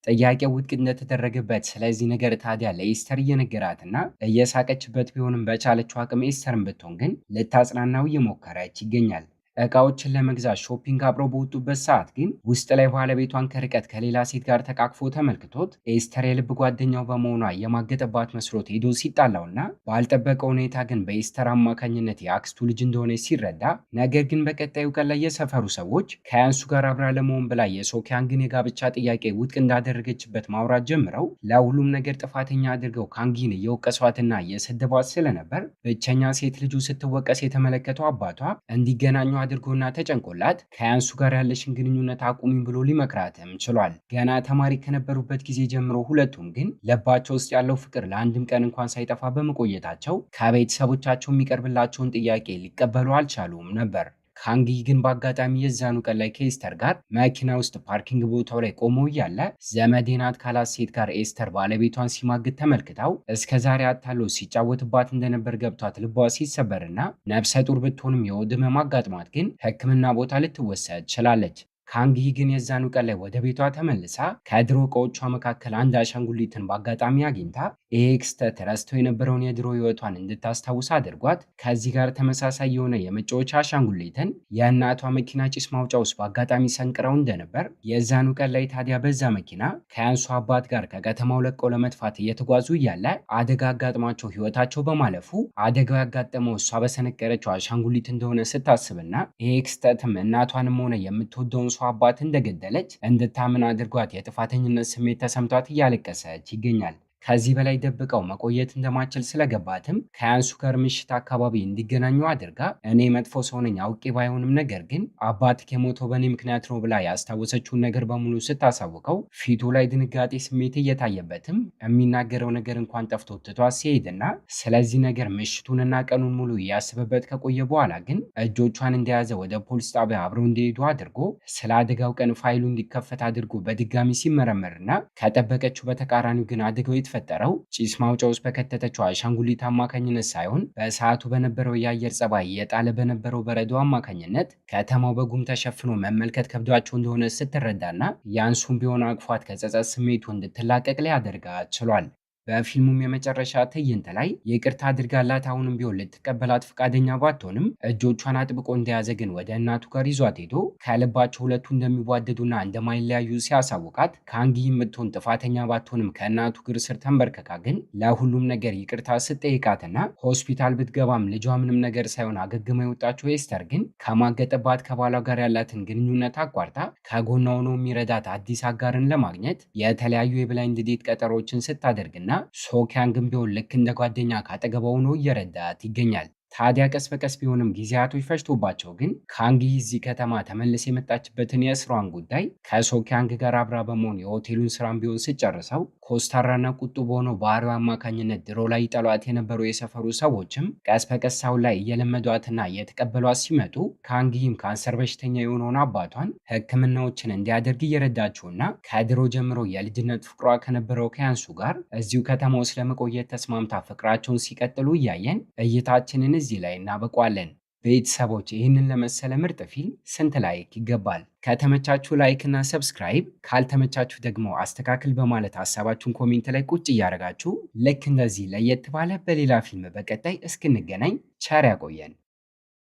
ጥያቄው ውድቅ እንደተደረገበት ስለዚህ ነገር ታዲያ ለኤስተር እየነገራትና እየሳቀችበት ቢሆንም በቻለችው አቅም ኤስተርን ብትሆን ግን ልታጽናናው እየሞከረች ይገኛል። እቃዎችን ለመግዛት ሾፒንግ አብረው በወጡበት ሰዓት ግን ውስጥ ላይ ባለቤቷን ከርቀት ከሌላ ሴት ጋር ተቃቅፎ ተመልክቶት ኤስተር የልብ ጓደኛው በመሆኗ የማገጠባት መስሎት ሄዶ ሲጣላውና ባልጠበቀው ሁኔታ ግን በኤስተር አማካኝነት የአክስቱ ልጅ እንደሆነ ሲረዳ፣ ነገር ግን በቀጣዩ ቀን ላይ የሰፈሩ ሰዎች ከያንሱ ጋር አብራ ለመሆን ብላ የሶኪያንግን የጋብቻ ጥያቄ ውድቅ እንዳደረገችበት ማውራት ጀምረው ለሁሉም ነገር ጥፋተኛ አድርገው ካንጊን እየወቀሷትና እየሰደቧት ስለነበር ብቸኛ ሴት ልጁ ስትወቀስ የተመለከተው አባቷ እንዲገናኙ አድርጎና ተጨንቆላት ከያንሱ ጋር ያለሽን ግንኙነት አቁሚ ብሎ ሊመክራትም ችሏል። ገና ተማሪ ከነበሩበት ጊዜ ጀምሮ ሁለቱም ግን ልባቸው ውስጥ ያለው ፍቅር ለአንድም ቀን እንኳን ሳይጠፋ በመቆየታቸው ከቤተሰቦቻቸው የሚቀርብላቸውን ጥያቄ ሊቀበሉ አልቻሉም ነበር። ካንጊ ግን በአጋጣሚ የዛኑ ቀን ላይ ከኤስተር ጋር መኪና ውስጥ ፓርኪንግ ቦታው ላይ ቆሞ እያለ ዘመዴ ናት ካላት ሴት ጋር ኤስተር ባለቤቷን ሲማግጥ ተመልክታው እስከዛሬ አታሎ ሲጫወትባት እንደነበር ገብቷት ልቧ ሲሰበርና ነፍሰ ጡር ብትሆንም የሆድ ህመም አጋጥሟት ግን ሕክምና ቦታ ልትወሰድ ችላለች። ካንጊ ግን የዛኑ ቀን ላይ ወደ ቤቷ ተመልሳ ከድሮ እቃዎቿ መካከል አንድ አሻንጉሊትን በአጋጣሚ አግኝታ ይሄ ክስተት ረስቶ የነበረውን የድሮ ህይወቷን እንድታስታውስ አድርጓት ከዚህ ጋር ተመሳሳይ የሆነ የመጫወቻ አሻንጉሊትን የእናቷ መኪና ጭስ ማውጫ ውስጥ በአጋጣሚ ሰንቅረው እንደነበር የዛኑ ቀን ላይ ታዲያ በዛ መኪና ከያንሱ አባት ጋር ከከተማው ለቀው ለመጥፋት እየተጓዙ እያለ አደጋ አጋጥሟቸው ህይወታቸው በማለፉ አደጋው ያጋጠመው እሷ በሰነቀረችው አሻንጉሊት እንደሆነ ስታስብና ይሄ ክስተትም እናቷንም ሆነ የምትወደውን ሰው አባት እንደገደለች እንድታምን አድርጓት የጥፋተኝነት ስሜት ተሰምቷት እያለቀሰች ይገኛል። ከዚህ በላይ ደብቀው መቆየት እንደማችል ስለገባትም ከያንሱ ጋር ምሽት አካባቢ እንዲገናኙ አድርጋ እኔ መጥፎ ሰው ነኝ አውቄ ባይሆንም ነገር ግን አባትህ የሞተው በእኔ ምክንያት ነው ብላ ያስታወሰችውን ነገር በሙሉ ስታሳውቀው ፊቱ ላይ ድንጋጤ ስሜት እየታየበትም የሚናገረው ነገር እንኳን ጠፍቶ ትቷት ሲሄድና ስለዚህ ነገር ምሽቱንና ቀኑን ሙሉ እያስበበት ከቆየ በኋላ ግን እጆቿን እንደያዘ ወደ ፖሊስ ጣቢያ አብረው እንዲሄዱ አድርጎ ስለ አደጋው ቀን ፋይሉ እንዲከፈት አድርጎ በድጋሚ ሲመረመርና ከጠበቀችው በተቃራኒው ግን አደጋው የተፈጠረው ጭስ ማውጫ ውስጥ በከተተችው አሻንጉሊት አማካኝነት ሳይሆን በሰዓቱ በነበረው የአየር ጸባይ እየጣለ በነበረው በረዶ አማካኝነት ከተማው በጉም ተሸፍኖ መመልከት ከብዷቸው እንደሆነ ስትረዳና ያንሱም ቢሆን አቅፏት ከጸጸት ስሜቱ እንድትላቀቅ ሊያደርጋት ችሏል። በፊልሙም የመጨረሻ ትዕይንት ላይ ይቅርታ አድርጋላት አሁንም ቢሆን ልትቀበላት ፈቃደኛ ባትሆንም እጆቿን አጥብቆ እንደያዘ ግን ወደ እናቱ ጋር ይዟት ሄዶ ከልባቸው ሁለቱ እንደሚዋደዱና እንደማይለያዩ ሲያሳውቃት ካንጊ የምትሆን ጥፋተኛ ባትሆንም ከእናቱ እግር ስር ተንበርክካ ግን ለሁሉም ነገር ይቅርታ ስትጠይቃትና ሆስፒታል ብትገባም ልጇ ምንም ነገር ሳይሆን አገግማ የወጣችው ኤስተር ግን ከማገጠባት ከባሏ ጋር ያላትን ግንኙነት አቋርጣ ከጎኗ ሆኖ የሚረዳት አዲስ አጋርን ለማግኘት የተለያዩ የብላይንድ ዴት ቀጠሮችን ስታደርግና ሶኪያንግም ቢሆን ልክ እንደ ጓደኛ ካጠገቧ ሆኖ እየረዳት ይገኛል። ታዲያ ቀስ በቀስ ቢሆንም ጊዜያቶች ፈጅቶባቸው ግን ካንጊ እዚህ ከተማ ተመልስ የመጣችበትን የስራዋን ጉዳይ ከሶኪያንግ ጋር አብራ በመሆን የሆቴሉን ስራም ቢሆን ስጨርሰው ኮስታራና ቁጡ በሆነው ባህሪው አማካኝነት ድሮ ላይ ይጠሏት የነበሩ የሰፈሩ ሰዎችም ቀስ በቀስ አሁን ላይ እየለመዷትና እየተቀበሏት ሲመጡ ካንጊም ካንሰር በሽተኛ የሆነውን አባቷን ሕክምናዎችን እንዲያደርግ እየረዳችውና ከድሮ ጀምሮ የልጅነት ፍቅሯ ከነበረው ከያንሱ ጋር እዚሁ ከተማ ውስጥ ለመቆየት ተስማምታ ፍቅራቸውን ሲቀጥሉ እያየን እይታችንን እዚህ ላይ እናበቋለን። ቤተሰቦች ይህንን ለመሰለ ምርጥ ፊልም ስንት ላይክ ይገባል? ከተመቻችሁ ላይክ እና ሰብስክራይብ፣ ካልተመቻችሁ ደግሞ አስተካክል በማለት ሀሳባችሁን ኮሜንት ላይ ቁጭ እያደረጋችሁ ልክ እንደዚህ ለየት ባለ በሌላ ፊልም በቀጣይ እስክንገናኝ ቸር ያቆየን።